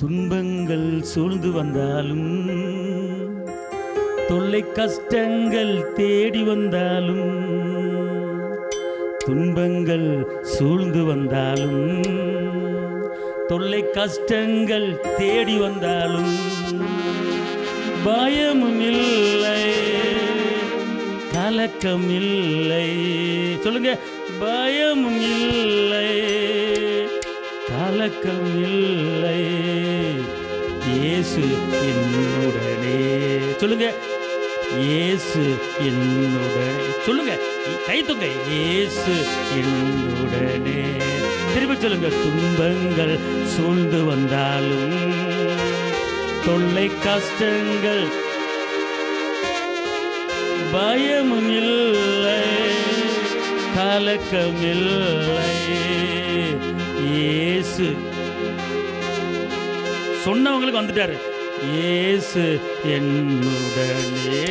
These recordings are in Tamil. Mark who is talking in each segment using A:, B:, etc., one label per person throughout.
A: துன்பங்கள் சூழ்ந்து வந்தாலும், தொல்லை கஷ்டங்கள் தேடி வந்தாலும், துன்பங்கள் சூழ்ந்து வந்தாலும், தொல்லை கஷ்டங்கள் தேடி வந்தாலும், பயமும் இல்லை, கலக்கம் இல்லை. சொல்லுங்க, பயமும் இல்லை, கலக்கம் இல்லை, இயேசு என்னுடனே. சொல்லுங்க, இயேசு என்னுடனே. சொல்லுங்க, கை தூங்க, இயேசு என்னுடனே. திரும்பி சொல்லுங்க, துன்பங்கள் சூழ்ந்து வந்தாலும், தொல்லை கஷ்டங்கள், பயமும் இல்லை, கலக்கமில்லை, இயேசு. சொன்னவங்களுக்கு வந்துட்டாரு, இயேசு என்னுடனே.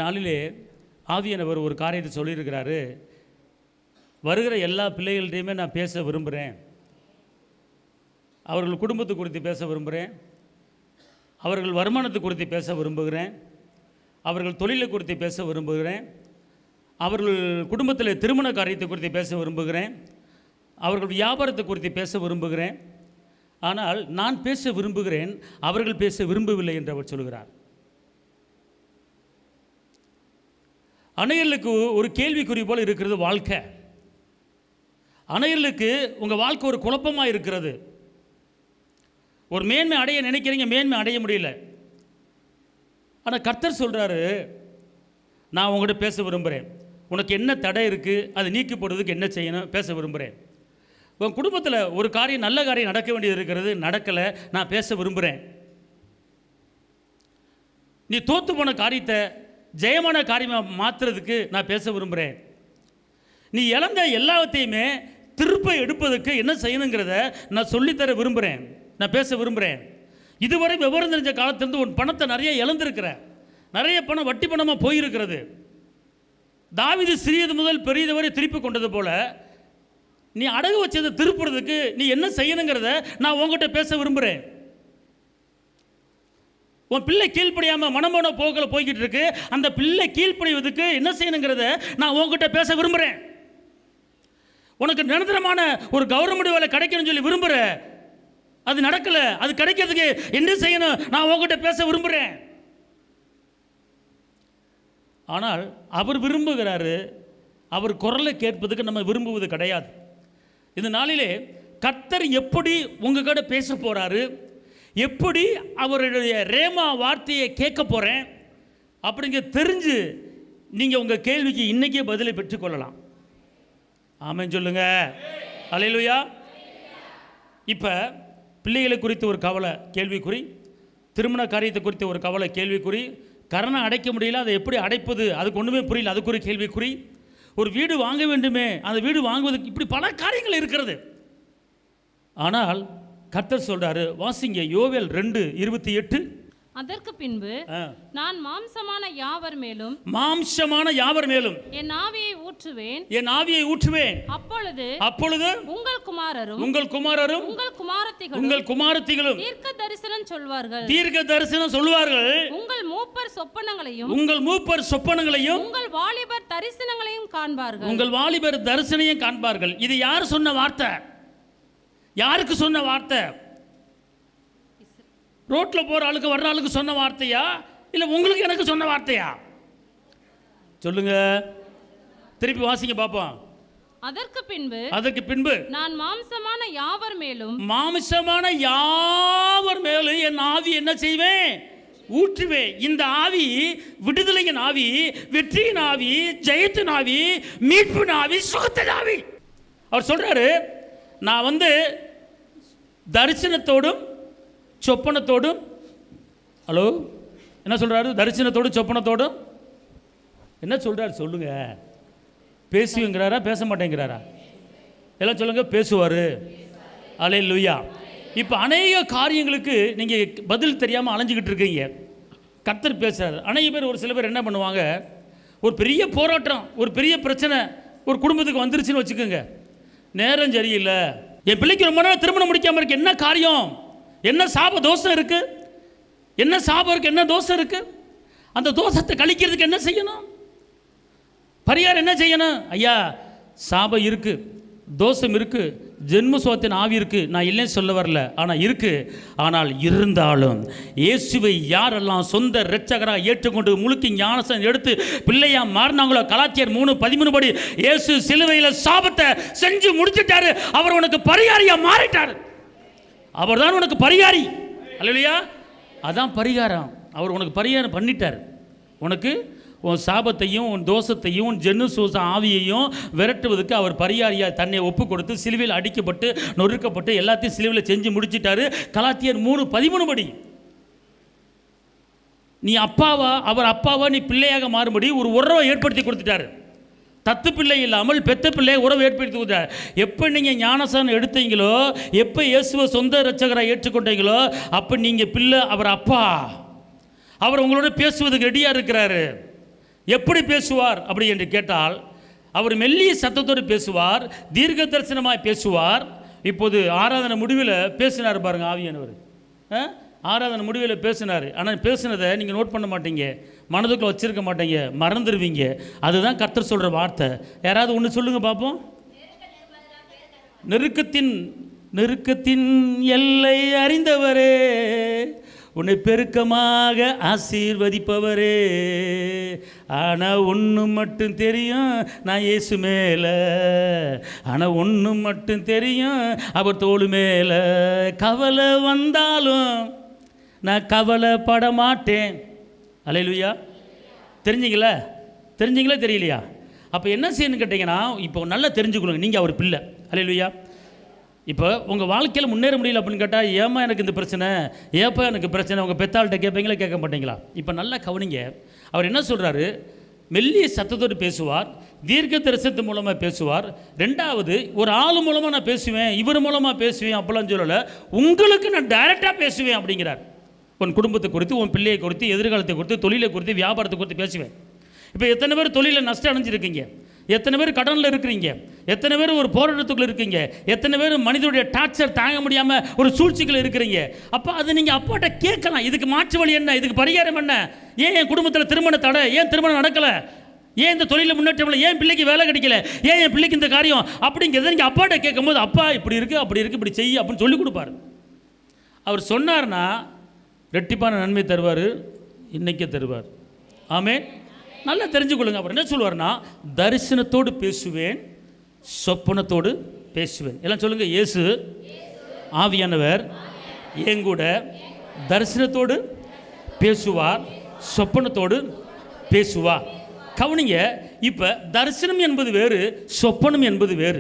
A: நாளிலே ஆவியானவர் ஒரு காரியத்தை சொல்லியிருக்கிறாரு. வருகிற எல்லா பிள்ளைகள்கிட்டையுமே நான் பேச விரும்புகிறேன். அவர்கள் குடும்பத்தை குறித்து பேச விரும்புகிறேன். அவர்கள் வருமானத்தை குறித்து பேச விரும்புகிறேன். அவர்கள் தொழிலை குறித்து பேச விரும்புகிறேன். அவர்கள் குடும்பத்தில் திருமண காரியத்தை குறித்து பேச விரும்புகிறேன். அவர்கள் வியாபாரத்தை குறித்து பேச விரும்புகிறேன். ஆனால் நான் பேச விரும்புகிறேன், அவர்கள் பேச விரும்பவில்லை என்று அவர் சொல்கிறார். அநேகர்களுக்கு ஒரு கேள்விக்குறி போல் இருக்கிறது வாழ்க்கை. அநேகர்களுக்கு உங்கள் வாழ்க்கை ஒரு குழப்பமாக இருக்கிறது. ஒரு மேன்மை அடைய நினைக்கிறீங்க, மேன்மை அடைய முடியல. ஆனால் கர்த்தர் சொல்கிறாரு, நான் உங்கள்கிட்ட பேச விரும்புகிறேன். உனக்கு என்ன தடை இருக்குது, அதை நீக்கி போடுறதுக்கு என்ன செய்யணும் பேச விரும்புகிறேன். உன் குடும்பத்தில் ஒரு காரியம், நல்ல காரியம் நடக்க வேண்டியது இருக்கிறது, நடக்கலை, நான் பேச விரும்புகிறேன். நீ தோற்று போன காரியத்தை ஜெயமான காரியமாக மாற்றுறதுக்கு நான் பேச விரும்புகிறேன். நீ இழந்த எல்லாத்தையுமே திருப்ப எடுப்பதற்கு என்ன செய்யணுங்கிறத நான் சொல்லித்தர விரும்புகிறேன், நான் பேச விரும்புகிறேன். இதுவரை விவரம் தெரிஞ்ச காலத்திலிருந்து உன் பணத்தை நிறைய இழந்திருக்கிற, நிறைய பணம் வட்டி பணமாக போயிருக்கிறது. தாவீது சிறியது முதல் பெரியது வரை திருப்பி கொண்டது போல நீ அடகு வச்சதை திருப்புறதுக்கு நீ என்ன செய்யணுங்கிறத நான் உங்ககிட்ட பேச விரும்புகிறேன். உன் பிள்ளை கீழ்ப்படியாமல் மனமோன போக்கில் போய்கிட்டு இருக்கு, அந்த பிள்ளை கீழ்ப்படிவதுக்கு என்ன செய்யணுங்கிறத நான் உங்ககிட்ட பேச விரும்புகிறேன். உனக்கு நிரந்தரமான ஒரு கவர்மெண்ட் வேலை கிடைக்கணும்னு சொல்லி விரும்புகிற, அது நடக்கலை, அது கிடைக்கிறதுக்கு என்ன செய்யணும் நான் உங்ககிட்ட பேச விரும்புகிறேன். ஆனால் அவர் விரும்புகிறாரு, அவர் குரலை கேட்பதுக்கு நம்ம விரும்புவது கிடையாது. இந்த நாளிலே கர்த்தர் எப்படி உங்ககிட்ட பேச போகிறாரு, எப்படி அவருடைய ரேமா வார்த்தையை கேட்க போகிறேன் அப்படிங்க தெரிஞ்சு நீங்கள் உங்கள் கேள்விக்கு இன்றைக்கே பதிலை பெற்றுக்கொள்ளலாம். ஆமென் சொல்லுங்க. அல்லேலூயா. இப்போ பிள்ளைகளை குறித்து ஒரு கவலை கேள்விக்குறி, திருமண காரியத்தை குறித்து ஒரு கவலை கேள்விக்குறி, கரணை அடைக்க முடியல, அதை எப்படி அடைப்பது அதுக்கு ஒன்றுமே புரியல, அதுக்கு ஒரு கேள்விக்குறி. ஒரு வீடு வாங்க வேண்டுமே, அந்த வீடு வாங்குவதற்கு இப்படி பல காரியங்கள் இருக்கிறது. ஆனால் கர்த்தர் சொல்றாரு, வாசிங்க யோவேல் 2:28.
B: அதற்கு பின்பு நான் மாம்சமான யாவர் மேலும் என் ஆவியை ஊற்றுவேன். அப்பொழுது உங்கள் குமாரரும் உங்கள் குமாரத்திகளும் தீர்க்க தரிசனம் சொல்வார்கள். உங்கள் மூப்பர் சொப்பனங்களையும் உங்கள் வாலிபர் தரிசனங்களையும் காண்பார்கள். இது யார் சொன்ன வார்த்தை? யாருக்கு சொன்ன வார்த்தை? ரோட்டில் போகிற ஆளுக்கு வர்ற ஆளுக்கு சொன்ன வார்த்தையா, இல்லை உங்களுக்கு எனக்கு சொன்ன வார்த்தையா? சொல்லுங்க, திருப்பி வாசிங்க பார்ப்போம். அதற்கு பின்பு நான் மாம்சமான யாவர் மேலும் என் ஆவி என்ன செய்வேன்?
A: ஊற்றுவேன். இந்த ஆவி விடுதலையின் ஆவி, வெற்றியின் ஆவி, ஜெயத்தின் ஆவி, மீட்பின் ஆவி, சுகத்தின் ஆவி. அவர் சொல்றாரு, நான் தரிசனத்தோடும் சொப்பனத்தோடும், ஹலோ என்ன சொல்கிறாரு? தரிசனத்தோடும் சொப்பனத்தோடும் என்ன சொல்கிறாரு சொல்லுங்க. பேசுவீங்கிறாரா பேச மாட்டேங்கிறாரா? எல்லாம் சொல்லுங்க. பேசுவார். அல்லேலூயா. இப்போ அநேக காரியங்களுக்கு நீங்கள் பதில் தெரியாமல் அலைஞ்சிக்கிட்டு இருக்கீங்க. கர்த்தர் பேசுகிறார். அநேக பேர், ஒரு சில பேர் என்ன பண்ணுவாங்க, ஒரு பெரிய போராட்டம், ஒரு பெரிய பிரச்சனை ஒரு குடும்பத்துக்கு வந்துருச்சுன்னு வச்சுக்கோங்க. நேரம் சரியில்லை, என் பிள்ளைக்கு ரொம்ப நாள் திருமணம் முடிக்காமல் இருக்கு, என்ன காரியம், என்ன சாப தோஷம் இருக்கு, என்ன சாபம் இருக்கு, என்ன தோஷம் இருக்கு, அந்த தோஷத்தை கழிக்கிறதுக்கு என்ன செய்யணும், பரிகாரம் என்ன செய்யணும்? ஐயா, சாபம் இருக்கு, தோஷம் இருக்கு, ஜென்மசுவத்தின் ஆவி இருக்கு, நான் இல்லைன்னு சொல்ல வரல, ஆனால் இருக்கு. ஆனால் இருந்தாலும் இயேசுவை யாரெல்லாம் சொந்த இரட்சகராக ஏற்றுக்கொண்டு முழுக்கி ஞானஸ்நானம் எடுத்து பிள்ளையா மாறினாங்களோ, கலாத்தியர் 3:13 படி இயேசு சிலுவையில் சாபத்தை செஞ்சு முடிச்சிட்டாரு. அவர் உனக்கு பரிகாரியா மாறிட்டார். அவர் தான் உனக்கு பரிகாரி. அல்லேலூயா. அதான் பரிகாரம். அவர் உனக்கு பரிகாரம் பண்ணிட்டார். உனக்கு உன் சாபத்தையும் உன் தோஷத்தையும் உன் ஜென்மசூச ஆவியையும் விரட்டுவதற்கு அவர் பரிகாரியாக தன்னை ஒப்பு கொடுத்து சிலுவையில் அடிக்கப்பட்டு நொறுக்கப்பட்டு எல்லாத்தையும் சிலுவையில் செஞ்சு முடிச்சிட்டாரு. கலாத்தியர் 3:13 படி நீ அப்பாவா, அவர் அப்பாவா, நீ பிள்ளையாக மாறும்படி ஒரு உறவை ஏற்படுத்தி கொடுத்துட்டாரு. தத்து பிள்ளை இல்லாமல் பெத்த பிள்ளையை உறவு ஏற்படுத்தி கொடுத்தார். எப்போ நீங்கள் ஞானஸ்நானம் எடுத்தீங்களோ, எப்போ இயேசுவை சொந்த இரட்சகராக ஏற்றுக்கொண்டீங்களோ, அப்போ நீங்கள் பிள்ளை, அவர் அப்பா, அவர் உங்களோட பேசுவதுக்கு ரெடியாக இருக்கிறாரு. எப்படி பேசுவார் அப்படி என்று கேட்டால், அவர் மெல்லிய சத்தத்தோடு பேசுவார், தீர்க்க தரிசனமாய் பேசுவார். இப்போது ஆராதனை முடிவில் பேசினார் பாருங்க ஆவியானவர். ஆராதனை முடிவில் பேசினார். ஆனால் பேசினதை நீங்கள் நோட் பண்ண மாட்டீங்க, மனதுக்குள்ள வச்சிருக்க மாட்டீங்க, மறந்துடுவீங்க. அதுதான் கர்த்தர் சொல்கிற வார்த்தை. யாராவது ஒன்று சொல்லுங்கள் பார்ப்போம். நெருக்கத்தின் எல்லை அறிந்தவரே, உன்னை பெருக்கமாக ஆசீர்வதிப்பவரே, ஆனால் ஒன்று மட்டும் தெரியும், நான் இயேசு மேலே. ஆனால் ஒன்று மட்டும் தெரியும், அவர் தோள் மேலே. கவலை வந்தாலும் நான் கவலைப்பட மாட்டேன். அல்லேலூயா. தெரிஞ்சிங்களா தெரியலையா? அப்போ என்ன செய்யணும்னு கேட்டிங்கன்னா, இப்போ நல்லா தெரிஞ்சுக்கொள்ளுங்க, நீங்கள் அவர் பிள்ளை. அல்லேலூயா. இப்போ உங்கள் வாழ்க்கையில் முன்னேற முடியல அப்படின்னு கேட்டால், ஏமா எனக்கு இந்த பிரச்சனை, ஏப்பா எனக்கு பிரச்சனை, உங்கள் பெத்தாள்கிட்ட கேட்பீங்களா கேட்க மாட்டீங்களா? இப்போ நல்லா கவனிங்க. அவர் என்ன சொல்கிறாரு? மெல்லிய சத்தத்தோடு பேசுவார், தீர்க்க தரிசனத்து மூலமாக பேசுவார். ரெண்டாவது, ஒரு ஆள் மூலமாக நான் பேசுவேன், இவர் மூலமாக பேசுவேன் அப்படிலாம் சொல்லலை, உங்களுக்கு நான் டைரெக்டாக பேசுவேன் அப்படிங்கிறார். உன் குடும்பத்தை குறித்து, உன் பிள்ளையை குறித்து, எதிர்காலத்தை குறித்து, தொழிலை குறித்து, வியாபாரத்தை குறித்து பேசுவேன். இப்போ எத்தனை பேர் தொழிலில் நஷ்டம் அடைஞ்சிருக்கீங்க? எத்தனை பேர் கடனில் இருக்கிறீங்க? எத்தனை பேர் ஒரு போராட்டத்துக்குள்ள இருக்கீங்க? எத்தனை பேர் மனிதனுடைய டார்ச்சர் தாங்க முடியாமல் ஒரு சூழ்ச்சிகள் இருக்கிறீங்க? அப்போ அது நீங்கள் அப்பாட்ட கேட்கலாம். இதுக்கு மாற்று வழி என்ன? இதுக்கு பரிகாரம் என்ன? ஏன் என் குடும்பத்தில் திருமண தடை? ஏன் திருமணம் நடக்கலை? ஏன் இந்த தொழிலில் முன்னேற்றம் இல்லை? ஏன் பிள்ளைக்கு வேலை கிடைக்கல? ஏன் என் பிள்ளைக்கு இந்த காரியம் அப்படிங்கிறத நீங்கள் அப்பாட்ட கேட்கும்போது, அப்பா இப்படி இருக்குது, அப்படி இருக்குது, இப்படி செய்ய அப்படின்னு சொல்லி கொடுப்பாரு. அவர் சொன்னார்னா ரெட்டிப்பான நன்மை தருவார், இன்னைக்கே தருவார். ஆமென். நல்லா தெரிஞ்சுக்கொள்ளுங்க. அவர் என்ன சொல்லுவார்னா, தரிசனத்தோடு பேசுவேன், சொப்பனத்தோடு பேசுவேன். எல்லாம் சொல்லுங்க. இயேசு ஆவியானவர் என் கூட தரிசனத்தோடு பேசுவார், சொப்பனத்தோடு பேசுவார். கவனிங்க. இப்போ தரிசனம் என்பது வேறு, சொப்பனம் என்பது வேறு.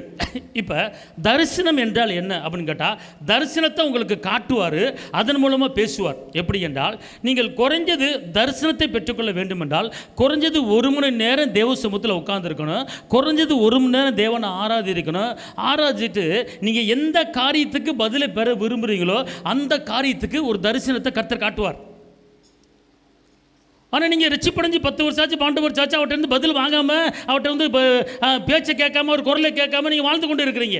A: இப்போ தரிசனம் என்றால் என்ன அப்படின்னு கேட்டால், தரிசனத்தை உங்களுக்கு காட்டுவார், அதன் மூலமாக பேசுவார். எப்படி என்றால், நீங்கள் குறைஞ்சது தரிசனத்தை பெற்றுக்கொள்ள வேண்டும் என்றால் குறைஞ்சது 1 மணி நேரம் தேவ சமூகத்தில் உட்கார்ந்துருக்கணும், குறைஞ்சது 1 மணி நேரம் தேவனை ஆராதிக்கணும். ஆராதிச்சுட்டு நீங்கள் எந்த காரியத்துக்கு பதிலை பெற விரும்புகிறீங்களோ அந்த காரியத்துக்கு ஒரு தரிசனத்தை கர்த்தர் காட்டுவார். ஆனால் நீங்கள் ரிச்சிப்படைஞ்சு 10 வருஷம் ஆச்சு, 12 வருஷம் ஆச்சு, அவர்கிட்ட இருந்து பதில் வாங்காமல், அவர்கிட்ட வந்து பேச்சை கேட்காம, ஒரு குரலை கேட்காம நீங்கள் வாழ்ந்து கொண்டு இருக்கிறீங்க.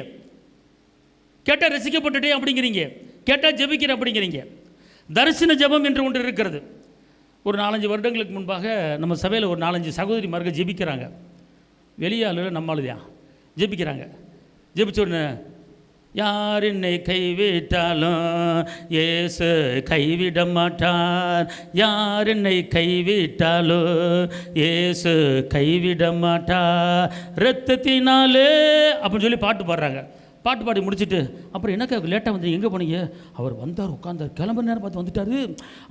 A: கேட்டால் ரசிக்கப்பட்டுட்டே அப்படிங்கிறீங்க, கேட்டால் ஜெபிக்கிற அப்படிங்கிறீங்க. தரிசன ஜெபம் என்று ஒன்று இருக்கிறது. ஒரு 4-5 வருடங்களுக்கு முன்பாக நம்ம சபையில் ஒரு 4-5 சகோதரிமார்கள் ஜெபிக்கிறாங்க. வெளியாளில் நம்மளுதான் ஜெபிக்கிறாங்க. ஜெபிச்ச உடனே, யார் என்னை கைவிட்டாலும் இயேசு கைவிட மாட்டார், யார் என்னை கைவிட்டாலும் இயேசு கைவிட மாட்டார், இரத்தத்தினாலே அப்படின்னு சொல்லி பாட்டு பாடுறாங்க. பாட்டு பாடி முடிச்சுட்டு, அப்புறம் என்னக்கா லேட்டாக வந்து எங்கே போனீங்க? அவர் வந்தார், உட்காந்தார், கிளம்புற நேரம் பார்த்து வந்துட்டார்.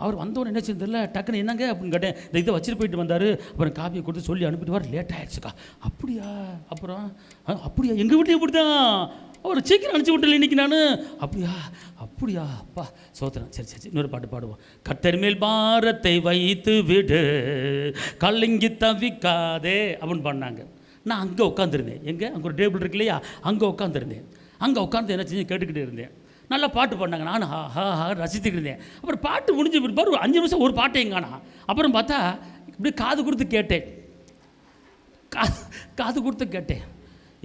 A: அவர் வந்தவொன்னு என்ன செய்ய தெரியல, டக்குன்னு என்னங்க அப்படின்னு கேட்டேன். இந்த இதை வச்சுட்டு போயிட்டு வந்தார், அப்புறம் காப்பியை கொடுத்து சொல்லி அனுப்பிட்டு வர லேட் ஆகிடுச்சுக்கா. அப்படியா? அப்புறம் அப்படியா? எங்கள் வீட்டையும் இப்படி தான், அவர் சீக்கிரம் அனுப்பிச்சி விட்டல இன்னைக்கு நான். அப்படியா அப்பா சோத்திரம். சரி இன்னொரு பாட்டு பாடுவோம். கர்த்தர் மேல் பாரத்தை வைத்து விடு, கலங்கி தவிக்காதே அப்படின்னு பண்ணாங்க. நான் அங்கே உட்காந்துருந்தேன். எங்கே? அங்கே ஒரு டேபிள் இருக்கு இல்லையா, அங்கே உட்காந்துருந்தேன். அங்கே உட்காந்து என்ன செஞ்சு கேட்டுக்கிட்டே இருந்தேன். நல்லா பாட்டு பாடினாங்க, நான் ரசித்துக்கிட்டு இருந்தேன். அப்புறம் பாட்டு முடிஞ்சு பாரு, ஒரு 5 நிமிஷம் ஒரு பாட்டை எங்கானா. அப்புறம் பார்த்தா இப்படி காது கொடுத்து கேட்டேன், காது கொடுத்து கேட்டேன்.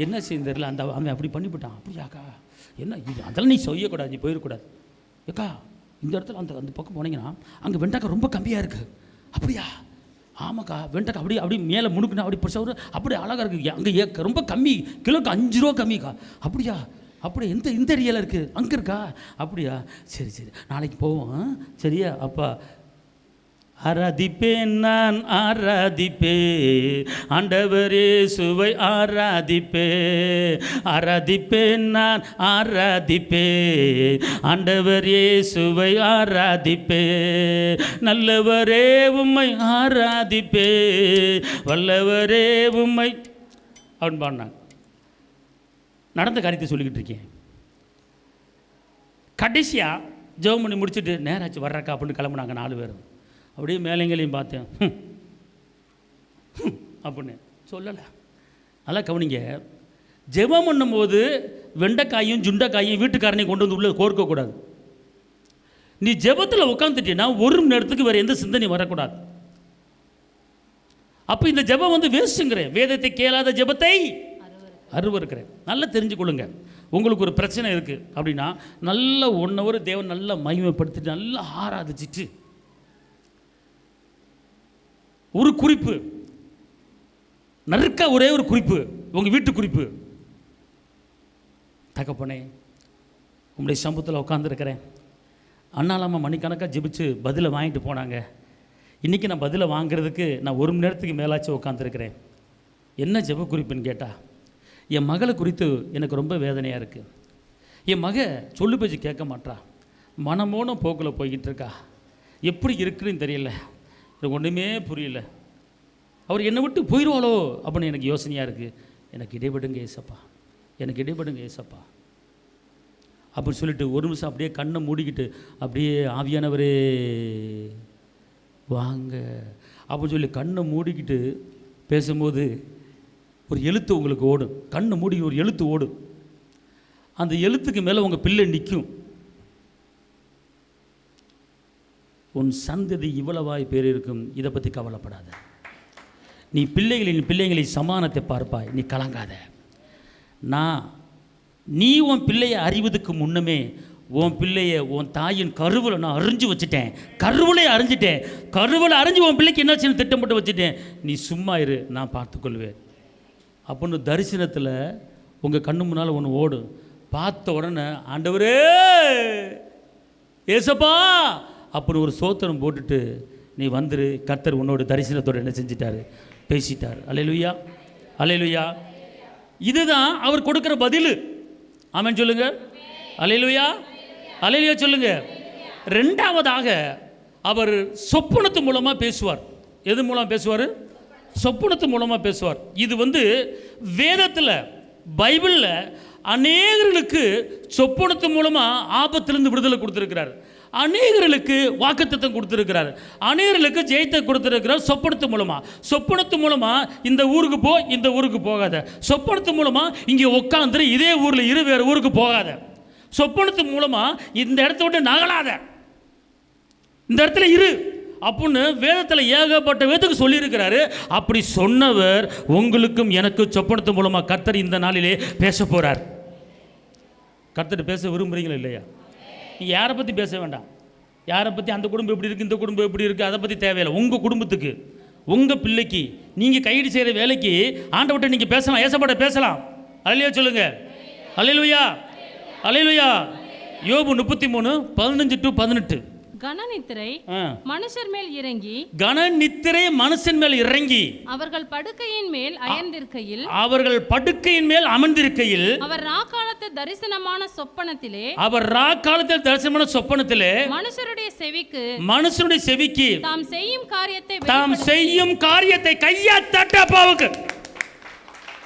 A: என்ன செய்ய தெரியல, அந்த அவன் அப்படி பண்ணிவிட்டான். அப்படியாக்கா? என்ன இது? அதெல்லாம் நீ செய்யக்கூடாது, நீ போயிடக்கூடாது. ஏக்கா இந்த இடத்துல அந்த பக்கம் போனீங்கன்னா அங்கே வெண்டைக்காய் ரொம்ப கம்மியாக இருக்குது. அப்படியா? ஆமாக்கா, வெண்டைக்காய் அப்படி மேலே முணுக்குனா அப்படி பிடிச்ச அப்படி அழகாக இருக்குது. அங்கே ரொம்ப கம்மி, கிலோக்கு 5 ரூபா கம்மிக்கா. அப்படியா? அப்படியே இந்த ஏரியாவில் இருக்குது, அங்கே இருக்கா? அப்படியா? சரி நாளைக்கு போவோம். சரியா? அப்பா ஆராதிப்பேன், நான் ஆராதிப்பேன் ஆண்டவரே சுவை ஆராதிப்பேன் நான் ஆராதிப்பேன் ஆண்டவரே சுவை ஆராதிப்பேன், நல்லவரே உம்மை ஆராதிப்பேன், வல்லவரே உம்மை அப்படின்னு பாடினாங்க. நடந்த காரியத்தை சொல்லிக்கிட்டு இருக்கேன். கடைசியாக ஜெபம் பண்ணி முடிச்சுட்டு நேராச்சு வர்றக்கா அப்படின்னு கிளம்புனாங்க 4 பேரும். அப்படியே மேலைங்களையும் பார்த்தேன், அப்படின்னு சொல்லலை. நல்லா கவனிங்க. ஜெபம் பண்ணும்போது வெண்டைக்காயும் சுண்டைக்காயும் வீட்டுக்காரனையும் கொண்டு வந்து உள்ளே கோர்க்கக்கூடாது. நீ ஜெபத்தில் உட்காந்துட்டீங்கன்னா 1 மணி நேரத்துக்கு வேறு எந்த சிந்தனையும் வரக்கூடாது. அப்போ இந்த ஜெபம் வந்து வேஸ்ட்டுங்கிறேன். வேதத்தை கேளாத ஜெபத்தை அருவருக்கிறேன். நல்லா தெரிஞ்சுக்கொள்ளுங்க. உங்களுக்கு ஒரு பிரச்சனை இருக்குது அப்படின்னா நல்ல 1 hour தேவன் நல்லா மகிமைப்படுத்திட்டு நல்லா ஆராதிச்சிட்டு ஒரு குறிப்பு நறுக்கா ஒரே ஒரு குறிப்பு, உங்கள் வீட்டு குறிப்பு, தகப்பனே உங்களுடைய சம்பத்தில் உட்காந்துருக்கிறேன், அண்ணாலாமா மணிக்கணக்காக ஜெபிச்சு பதிலை வாங்கிட்டு போனாங்க, இன்றைக்கி நான் பதிலை வாங்கிறதுக்கு நான் 1 மணி நேரத்துக்கு மேலாச்சு உட்காந்துருக்கிறேன். என்ன ஜெப குறிப்புன்னு கேட்டால், என் மகளை குறித்து எனக்கு ரொம்ப வேதனையாக இருக்குது. என் மக சொல்லு பேச்சு கேட்க மாட்டா, மனமோன போக்கில் போய்கிட்டு இருக்கா, எப்படி இருக்குன்னு தெரியல, எனக்கு ஒன்றுமே புரியல, அவர் என்னை விட்டு போயிடுவாளோ அப்படின்னு எனக்கு யோசனையாக இருக்குது. எனக்கு இடைபடுங்க ஏசப்பா, எனக்கு இடைபடுங்க ஏசப்பா அப்படின்னு சொல்லிட்டு 1 நிமிஷம் அப்படியே கண்ணை மூடிக்கிட்டு அப்படியே ஆவியானவரே வாங்க அப்படின்னு சொல்லி கண்ணை மூடிக்கிட்டு பேசும்போது ஒரு எழுத்து உங்களுக்கு ஓடும். கண்ணை மூடி ஒரு எழுத்து ஓடும். அந்த எழுத்துக்கு மேலே உங்கள் பிள்ளை நிற்கும். உன் சந்ததி இவ்வளவாய் பேர் இருக்கும், இதை பற்றி கவலைப்படாத, நீ பிள்ளைகளை சமானத்தை பார்ப்பாய், நீ கலங்காத. நீ உன் பிள்ளையை அறிவதுக்கு முன்னமே உன் பிள்ளையை உன் தாயின் கருவில் நான் அறிஞ்சு வச்சுட்டேன், கருவிலே அறிஞ்சிட்டேன், கருவில் அறிஞ்சு உன் பிள்ளைக்கு என்ன செய்யணும் திட்டமிட்டு வச்சுட்டேன், நீ சும்மா இரு, நான் பார்த்துக்கொள்வேன் அப்படின்னு தரிசனத்தில் உங்கள் கண்ணு முன்னால் ஒன்று ஓடும். பார்த்த உடனே ஆண்டவரே ஏசப்பா அப்படின்னு ஒரு சோத்திரம் போட்டுட்டு நீ வந்துரு, கர்த்தர் உன்னோட தரிசனத்தோடு என்ன செஞ்சிட்டாரு, பேசிட்டார். அல்லேலூயா, அல்லேலூயா. இதுதான் அவர் கொடுக்குற பதில். ஆமென் சொல்லுங்க. அல்லேலூயா, அல்லேலூயா சொல்லுங்க. 2வதாக அவர் சொப்பனத்து மூலமாக பேசுவார். எது மூலமாக பேசுவார்? சொப்பனத்து மூலமாக பேசுவார். இது வந்து வேதத்தில் பைபிளில் அநேகர்களுக்கு சொப்பனத்து மூலமாக ஆபத்திலிருந்து விடுதலை கொடுத்துருக்கிறார், அநேகர்களுக்கு வாக்குத்தத்தம் கொடுத்துருக்கிறார், அநேகர்களுக்கு ஜெயத்தை கொடுத்துருக்கிறார் சொப்பனத்து மூலமாக. சொப்பனத்து மூலமாக இந்த ஊருக்கு போ, இந்த ஊருக்கு போகாத, சொப்பனத்து மூலமாக இங்கே உட்காந்துரு, இதே ஊரில் இரு, வேறு ஊருக்கு போகாத, சொப்பனத்து மூலமாக இந்த இடத்த விட்டு நகலாத, இந்த இடத்துல இரு அப்படின்னு வேதத்தில் ஏகப்பட்ட வேதத்துக்கு சொல்லியிருக்கிறாரு. அப்படி சொன்னவர் உங்களுக்கும் எனக்கு சொப்பனத்து மூலமாக கர்த்தர் இந்த நாளிலே பேச போகிறார். கர்த்தர் பேச விரும்புகிறீங்களா இல்லையா? நீங்கள் யாரை பற்றி பேச வேண்டாம், யாரை பற்றி அந்த குடும்பம் எப்படி இருக்குது, இந்த குடும்பம் எப்படி இருக்குது, அதை பற்றி தேவையில்லை. உங்கள் குடும்பத்துக்கு, உங்கள் பிள்ளைக்கு, நீங்கள் கையீடு செய்கிற வேலைக்கு ஆண்டவர்கிட்ட நீங்கள் பேசலாம், ஏசப்பாட்ட பேசலாம். அல்லேலூயா சொல்லுங்க. அல்லேலூயா, அல்லேலூயா. யோபு 33:15-18.
B: கனநித்திரை மனுஷர் மேல் இறங்கி,
A: கனநித்திரை மனுஷன் மேல் இறங்கி
B: அவர்கள் படுக்கையின் மேல் அயர்ந்திருக்கையில்,
A: அவர்கள் படுக்கையின் மேல் அமர்ந்திருக்கையில்,
B: அவர் ராக்காலத்து தரிசனமான சொப்பனத்திலே,
A: அவர் ராக்காலத்தில் தரிசனமான சொப்பனத்திலே
B: மனுஷருடைய செவிக்கு தாம் செய்யும் காரியத்தை
A: கையா தட்ட அப்பாவுக்கு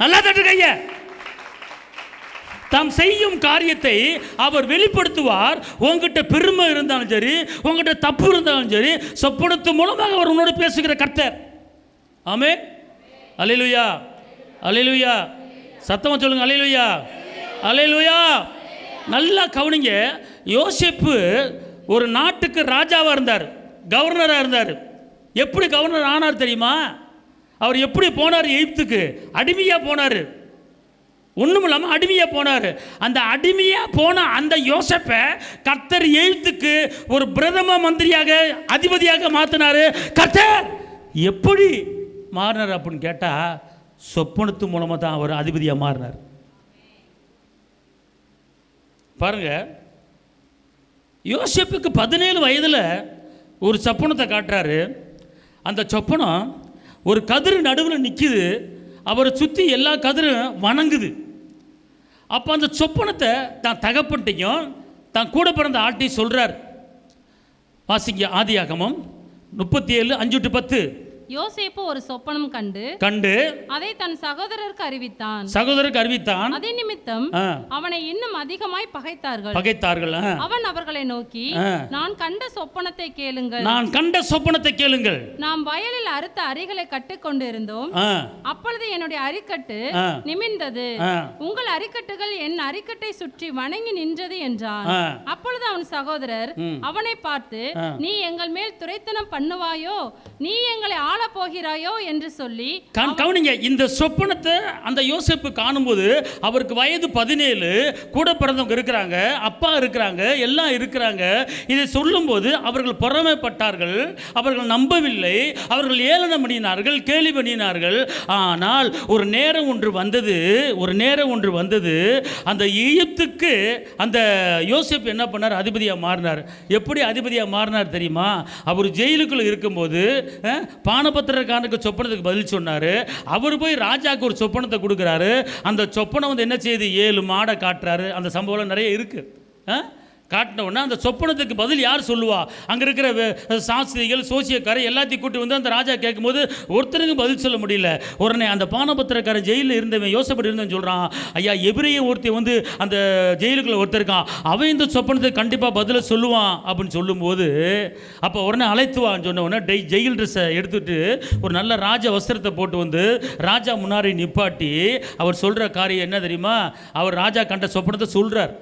A: நல்லா தட்டு கைய. தாம் செய்யும் காரியத்தை அவர் வெளிப்படுத்துவார். உங்ககிட்ட பெருமை இருந்தாலும் சரி, உங்ககிட்ட தப்பு இருந்தாலும் சரி, சொப்பனத்து மூலமாக அவர் உன்னோடு பேசுகிற கர்த்தர். ஆமென். அல்லேலூயா, அல்லேலூயா. சத்தமா சொல்லுங்க. அல்லேலூயா, அல்லேலூயா. நல்லா கவனிங்க. யோசேப்பு ஒரு நாட்டுக்கு ராஜாவாக இருந்தார், கவர்னராக இருந்தார். எப்படி கவர்னர் ஆனார் தெரியுமா? அவர் எப்படி போனார்? எகிப்துக்கு அடிமையாக போனார். ஒன்றும் இல்லாமல் அடிமையாக போனார். அந்த அடிமையாக போன அந்த யோசேப்பை கர்த்தர் எகிப்துக்கு ஒரு பிரதம மந்திரியாக, அதிபதியாக மாற்றினார். கர்த்தர் எப்படி மாறினார் அப்படின்னு கேட்டால், சொப்பனத்து மூலமாக தான் அவர் அதிபதியாக மாறினார். பாருங்க, யோசேப்புக்கு 17 வயதில் ஒரு சொப்பனத்தை காட்டுறாரு. அந்த சொப்பனம் ஒரு கதிர் நடுவில் நிற்கிது, அவரை சுற்றி எல்லா கதிரும் வணங்குது. அப்போ அந்த சொப்பனத்தை தான் தகப்பன்ட்டையும் தான் கூட பிறந்த ஆட்டையும் சொல்கிறார். வாசிங்க ஆதியாகமம் 37:5-10.
B: யோசேப்பு ஒரு சொப்பனம் கண்டு அதை தன் சகோதரருக்கு அறிவித்தான். அதே நிமித்தம் அவனை இன்னும் அதிகமாய் பகைத்தார்கள். அவன் அவர்களை நோக்கி, நான் கண்ட சொப்பனத்தை கேளுங்கள். நாம் வயலில் அறுத்த அரிகளை கட்டிக் கொண்டிருந்தோம். அப்பொழுது என்னுடைய அரிக்கட்டு நிமிர்ந்தது, உங்கள் அரிக்கட்டுகள் என் அரிக்கட்டை சுற்றி வணங்கி நின்றது என்றான். அப்பொழுது அவன் சகோதரர் அவனை பார்த்து, நீ எங்கள் மேல் துரைத்தனம் பண்ணுவாயோ? நீ எங்களை ஆள போகிறாயோ என்று சொல்லி
A: கவனிங்க. இந்த சொப்பனத்தை அந்த யோசேப்பு காணும்போது அவருக்கு வயது 17, கூட பிறந்தவங்க இருக்கிறாங்க, அப்பா இருக்கிறாங்க, எல்லாம் இருக்கிறாங்க. இதை சொல்லும்போது அவர்கள் பொறாமைப்பட்டார்கள், அவர்கள் நம்பவில்லை, அவர்கள் ஏளனம் பண்ணினார்கள், கேலி பண்ணினார்கள். ஆனால் ஒரு நேரம் ஒன்று வந்தது, அந்த எகிப்துக்கு அந்த யோசேப்பு என்ன பண்ணார்? அதிபதியாக மாறினார். எப்படி அதிபதியாக மாறினார் தெரியுமா? அவர் ஜெயிலுக்குள்ள இருக்கும்போது பானபத்திரக்காரனுக்கு சொப்பனத்துக்கு பதில் சொன்னார். அவர் போய் ராஜாவுக்கு ஒரு சொப்பனத்தை கொடுக்குறாரு. அந்த சொப்பனம் வந்து என்ன செய்யுது? 7 மாடை காட்டுறாரு. அந்த சம்பவம் நிறைய இருக்குது. காட்டின உடனே அந்த சொப்பனத்துக்கு பதில் யார் சொல்லுவா? அங்கே இருக்கிற சாஸ்திரிகள், சோசியக்காரர் எல்லாத்தையும் கூட்டி வந்து அந்த ராஜா கேட்கும்போது ஒருத்தருக்கு பதில் சொல்ல முடியல. உடனே அந்த பானபத்திரக்காரன் ஜெயிலில் இருந்தவன், யோசேப்பு இருந்தவன் சொல்கிறான், ஐயா எபிரேய ஒருத்தர் வந்து அந்த ஜெயிலுக்குள்ளே ஒருத்தர் இருக்கான், அவன் இந்த சொப்பனத்துக்கு கண்டிப்பாக பதிலை சொல்லுவான் அப்படின்னு சொல்லும்போது, அப்போ உடனே அழைத்துவான்னு சொன்ன உடனே ஜெயில் ட்ரெஸ்ஸை எடுத்துகிட்டு ஒரு நல்ல ராஜ வஸ்திரத்தை போட்டு வந்து ராஜா முன்னாடி நிப்பாட்டி அவர் சொல்கிற காரியம் என்ன தெரியுமா? அவர் ராஜா கண்ட சொப்பனத்தை சொல்கிறார்.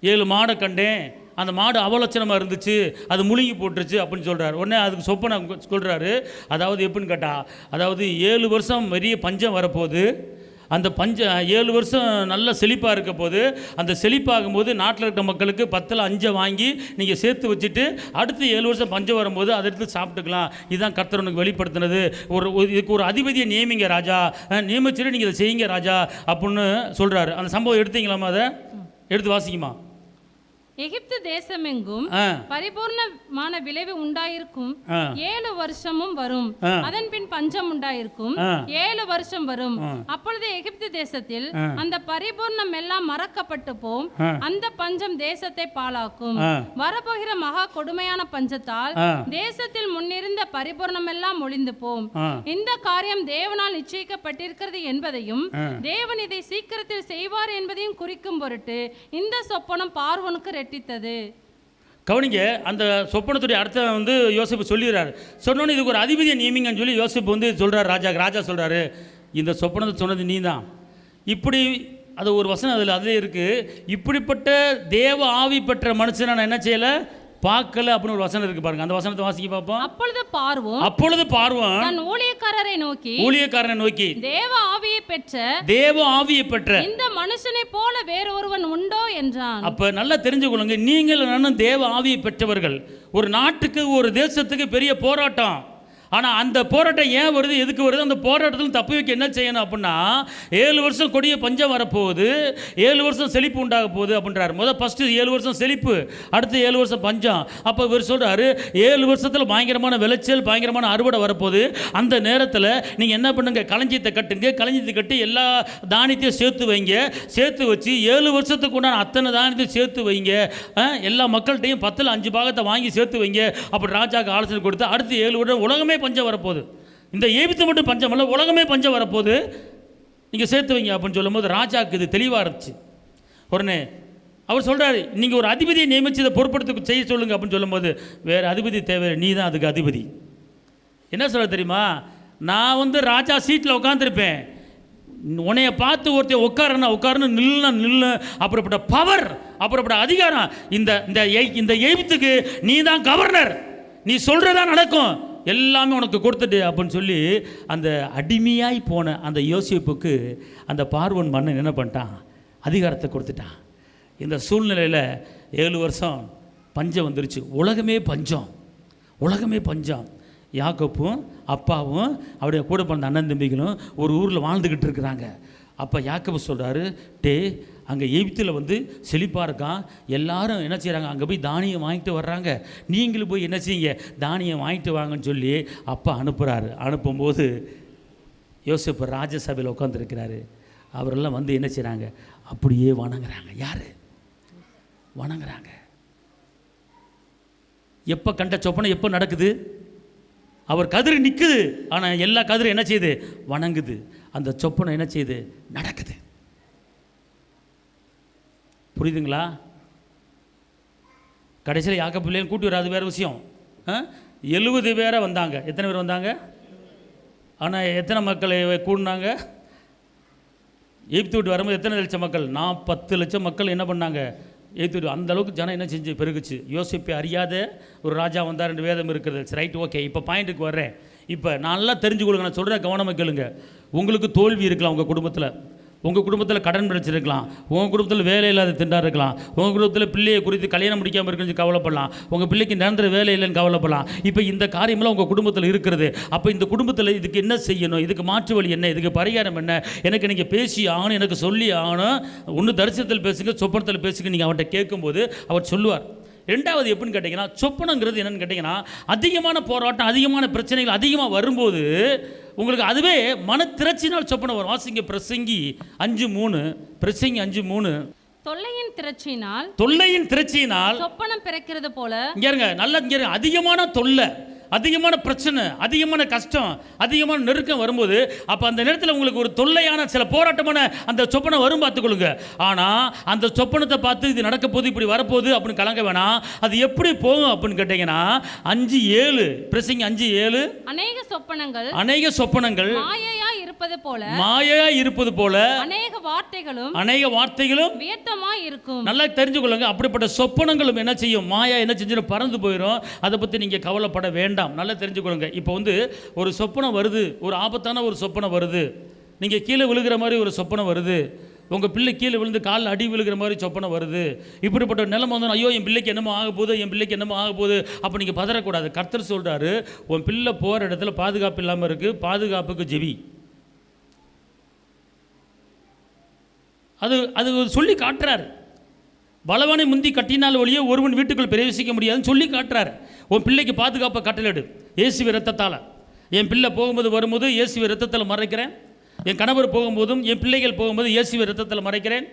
A: 7 மாடை கண்டேன், அந்த மாடு அவலட்சணமாக இருந்துச்சு, அது முழுங்கி போட்டுருச்சு அப்படின்னு சொல்கிறார். உடனே அதுக்கு சொப்பனம் சொல்கிறாரு. அதாவது எப்படின்னு கேட்டால், அதாவது 7 வருஷம் பெரிய பஞ்சம் வரப்போகுது, அந்த 7 வருஷம் நல்ல செழிப்பாக இருக்க போது, அந்த செழிப்பாகும்போது நாட்டில் இருக்க மக்களுக்கு 10ல் 5 வாங்கி நீங்கள் சேர்த்து வச்சுட்டு அடுத்து 7 வருஷம் பஞ்சம் வரும்போது அதை எடுத்து சாப்பிட்டுக்கலாம். இதுதான் கர்த்தர் உனக்கு வெளிப்படுத்தினது. இதுக்கு ஒரு அதிபதியை நியமிங்க ராஜா, நியமிச்சுட்டு நீங்கள் இதை செய்யுங்க ராஜா அப்படின்னு சொல்கிறாரு. அந்த சம்பவம் எடுத்தீங்களாமா? அதை எடுத்து வாசிக்குமா?
B: எகிப்து தேசமெங்கும் பரிபூர்ணமான விளைவு உண்டாயிருக்கும். 7 வருஷமும் வரும், அதன் பின் பஞ்சம் உண்டாயிருக்கும். 7 வருஷம் வரும். அப்பொழுது எகிப்து தேசத்தில் அந்த பரிபூர்ணம் எல்லாம் மறக்கப்பட்டு போம். அந்த பஞ்சம் தேசத்தை பாழாக்கும். வரப்போகிற மகா கொடுமையான பஞ்சத்தால் தேசத்தில் முன்னிருந்த பரிபூர்ணம் எல்லாம் ஒளிந்து போம். இந்த காரியம் தேவனால் நிச்சயிக்கப்பட்டிருக்கிறது என்பதையும் தேவன் இதை சீக்கிரத்தில் செய்வார் என்பதையும் குறிக்கும் பொருட்டு இந்த சொப்பனம் பார்வோனுக்கு ரெட்டித்தது.
A: கவனிங்க, அந்த சொப்பனத்துடைய அர்த்தம் வந்து யோசேப்பு சொல்லிடுறாரு. சொன்னோன்னு இதுக்கு ஒரு அதிபதியை நியமிங்கன்னு சொல்லி யோசேப்பு வந்து சொல்கிறார் ராஜா சொல்கிறாரு, இந்த சொப்பனத்தை சொன்னது நீ தான். இப்படி அது ஒரு வசனம் அதில் இருக்குது. இப்படிப்பட்ட தேவ ஆவி பெற்ற மனுஷனை நான் என்ன செய்யலை, பார்க்கல அப்படின்னு ஒரு வசனம் இருக்கு பாருங்க. அந்த வசனத்தை வாசிக்க பார்ப்போம். அப்பொழுது பார்வோன் தன் ஊழியக்காரனை நோக்கி தேவ ஆவியை பெற்ற இந்த மனுஷனை போல வேறொருவன் உண்டோ என்றான். அப்ப நல்லா தெரிஞ்சுக்கொள்ளுங்க, நீங்கள் நானும் தேவ ஆவியை பெற்றவர்கள். ஒரு நாட்டுக்கு, ஒரு தேசத்துக்கு பெரிய போராட்டம். ஆனால் அந்த போராட்டம் ஏன் வருது, எதுக்கு வருது? அந்த போராட்டத்தில் தப்பி வைக்க என்ன செய்யணும் அப்படின்னா, 7 வருஷம் கொடிய பஞ்சம் வரப்போகுது, 7 வருஷம் செழிப்பு உண்டாக போகுது அப்படின்றார். ஃபஸ்ட்டு 7 வருஷம் செழிப்பு, அடுத்து 7 வருஷம் பஞ்சம். அப்போ இவர் சொல்கிறாரு, 7 வருஷத்தில் பயங்கரமான விளைச்சல், பயங்கரமான அறுவடை வரப்போகுது. அந்த நேரத்தில் நீங்கள் என்ன பண்ணுங்க, களஞ்சியத்தை கட்டுங்க, களஞ்சியத்தை கட்டி எல்லா தானியத்தையும் சேர்த்து வைங்க, சேர்த்து வச்சு 7 வருஷத்துக்கு உண்டான அத்தனை தானியத்தையும் சேர்த்து வைங்க, எல்லா மக்கள்கிட்டையும் 10ல் 5 பாகத்தை வாங்கி சேர்த்து வைங்க. அப்படி ராஜாவுக்கு ஆலோசனை கொடுத்து அடுத்து 7 வருடம் உலகமே பஞ்சம் வரப்போகுது. இந்த எகிப்து மட்டும் பஞ்சம் இல்லை, உலகமே பஞ்சம் வரப்போகுது, நீங்கள் சேர்த்து வைங்க அப்படின்னு சொல்லும்போது ராஜாவுக்கு இது தெளிவாக இருந்துச்சு. உடனே அவர் சொல்கிறாரு, நீங்கள் ஒரு அதிபதியை நியமித்து இதை பொறுப்படுத்த செய்ய சொல்லுங்க அப்படின்னு சொல்லும்போது, வேறு அதிபதி தேவை, நீ தான் அதுக்கு அதிபதி. என்ன சொல்ல தெரியுமா? நான் வந்து ராஜா சீட்டில் உட்காந்துருப்பேன், உன்னைய பார்த்து ஒருத்தர் உட்காருன்னு நில்லு. அப்படிப்பட்ட பவர், அப்படிப்பட்ட அதிகாரம் இந்த எகிப்துக்கு நீ தான் கவர்னர், நீ சொல்கிறதா நடக்கும், எல்லாமே உனக்கு கொடுத்துட்டு அப்படின்னு சொல்லி அந்த அடிமையாய் போன அந்த யோசேப்புக்கு அந்த பார்வோன் மன்னன் என்ன பண்ணிட்டான், அதிகாரத்தை கொடுத்துட்டான். இந்த சூழ்நிலையில் 7 வருஷம் பஞ்சம் வந்துருச்சு, உலகமே பஞ்சம். யாக்கோப்பும் அப்பாவும் அவருடைய கூட பிறந்த அண்ணன் தம்பிகளும் ஒரு ஊரில் வாழ்ந்துக்கிட்டு இருக்கிறாங்க. அப்போ யாக்கோபு சொல்கிறாரு, அங்கே எகிப்தில் வந்து செழிப்பாக இருக்கான், எல்லாரும் என்ன செய்கிறாங்க, அங்கே போய் தானியம் வாங்கிட்டு வர்றாங்க, நீங்களும் போய் என்ன செய்யுங்க, தானியம் வாங்கிட்டு வாங்கன்னு சொல்லி அப்பா அனுப்புகிறாரு. அனுப்பும்போது யோசேப்பு ராஜசபையில் உட்காந்துருக்கிறாரு. அவரெல்லாம் வந்து என்ன செய்கிறாங்க, அப்படியே வணங்குறாங்க. யார் வணங்குறாங்க? எப்போ கண்ட சொப்பனை எப்போ நடக்குது? அவர் கதிர் நிற்குது, ஆனால் எல்லா கதிரும் என்ன செய்யுது, வணங்குது. அந்த சொப்பனை என்ன செய்யுது, நடக்குது. புரியுதுங்களா? கடைசியில் யாக்கோபு பிள்ளைன்னு கூட்டி வர, அது வேறு விஷயம். 70 பேரை வந்தாங்க. எத்தனை பேர் வந்தாங்க? ஆனால் எத்தனை மக்களை கூடினாங்க? எகிப்து விட்டு வரும்போது எத்தனை லட்சம் மக்கள்? 40 லட்சம் மக்கள் என்ன பண்ணாங்க, ஏற்று அந்த அளவுக்கு ஜனம் என்ன செஞ்சு பெருகுச்சு. யோசிப்பை அறியாத ஒரு ராஜா வந்தார் என்று வேதம் இருக்கிறது. Right, okay. இப்போ பாயிண்ட்டுக்கு வர்றேன். இப்போ நல்லா தெரிஞ்சு கொடுங்க, நான் சொல்கிறேன், கவனமாக கேளுங்க. உங்களுக்கு தோல்வி இருக்கலாம், உங்கள் குடும்பத்தில். உங்கள் குடும்பத்தில் கடன் பிரச்சிருக்கலாம், உங்கள் குடும்பத்தில் வேலை இல்லாத திண்டாக இருக்கலாம், உங்கள் குடும்பத்தில் பிள்ளையை குறித்து கல்யாணம் முடிக்காமல் இருக்குன்னு கவலைப்படலாம், உங்கள் பிள்ளைக்கு நிரந்தர வேலை இல்லைன்னு கவலைப்படலாம். இப்போ இந்த காரியமெல்லாம் உங்கள் குடும்பத்தில் இருக்கிறது. அப்போ இந்த குடும்பத்தில் இதுக்கு என்ன செய்யணும், இதுக்கு மாற்று வழி என்ன, இதுக்கு பரிகாரம் என்ன, எனக்கு நீங்கள் பேசி ஆகணும், எனக்கு சொல்லி ஆகணும். ஒன்று தரிசனத்தில் பேசுங்க, சொப்பனத்தில் பேசுங்க. நீங்கள் அவர்கிட்ட கேட்கும்போது அவர் சொல்லுவார். ரெண்டாவது எப்படின்னு கேட்டிங்கன்னா, சொப்பனங்கிறது என்னென்னு கேட்டிங்கன்னா, அதிகமான போராட்டம், அதிகமான பிரச்சனைகள் அதிகமாக வரும்போது உங்களுக்கு அதுவே மன திரட்சினால் சொப்பனம் வரும். வாசிங்க பிரசங்கி 5:3. பிரசங்கி 5:3. தொல்லையின் திரட்சியினால்
B: சொப்பனம் பிறக்கிறது போல.
A: இங்க இருங்க, நல்லா இங்க இருங்க. அதிகமான தொல்லை, அதிகமான பிரச்சனை, அதிகமான கஷ்டம், அதிகமான நெருக்கம் வரும்போது அப்போ அந்த நேரத்தில் உங்களுக்கு ஒரு தொல்லையான சில போராட்டமான அந்த சொப்பனம் வரும், பார்த்துக்கொள்ளுங்க. ஆனால் அந்த சொப்பனத்தை பார்த்து இது நடக்க போகுது, இப்படி வரப்போகுது அப்படின்னு கலங்க வேணாம். அது எப்படி போகும் அப்படின்னு கேட்டிங்கன்னா 5:7. பிரசங்கி 5:7. அநேக சொப்பனங்கள்
B: மாயையாய்
A: இருப்பது போல அநேக வார்த்தைகளும்
B: வியர்த்தமாய் இருக்கும்.
A: நல்லா தெரிஞ்சுக்கொள்ளுங்க. அப்படிப்பட்ட சொப்பனங்களும் என்ன செய்யும், மாயா என்ன செஞ்சிடும், பறந்து போயிடும். அதை பற்றி நீங்கள் கவலைப்பட வேண்டாம். நல்லா தெரிஞ்சுக்கொள்ளுங்க. இப்போ ஒரு சொப்பனம் வருது, ஒரு ஆபத்தான ஒரு சொப்பனம் வருது, நீங்கள் கீழே விழுகிற மாதிரி ஒரு சொப்பனம் வருது, உங்கள் பிள்ளை கீழே விழுந்து காலில் அடி விழுகிற மாதிரி சொப்பனம் வருது. இப்படிப்பட்ட நிலைமை வந்து ஐயோ என் பிள்ளைக்கு என்னமோ ஆக போகுது, அப்போ நீங்கள் பதறக்கூடாது. கர்த்தர் சொல்கிறாரு, உன் பிள்ளை போகிற இடத்துல பாதுகாப்பு இல்லாமல் இருக்குது, பாதுகாப்புக்கு ஜெபி. அது சொல்லி காட்டுறாரு. பலவானை முந்தி கட்டினால் ஒழிய ஒருவன் வீட்டுக்குள் பிரவேசிக்க முடியாதுன்னு சொல்லி காட்டுறாரு. உன் பிள்ளைக்கு பாதுகாப்பை கட்டளையிடு இயேசுவின் இரத்தத்தால். என் பிள்ளை போகும்போது வரும்போது இயேசுவின் இரத்தத்தில் மறைக்கிறேன். என் கணவர் போகும்போதும் என் பிள்ளைகள் போகும்போது இயேசுவின் இரத்தத்தில் மறைக்கிறேன்.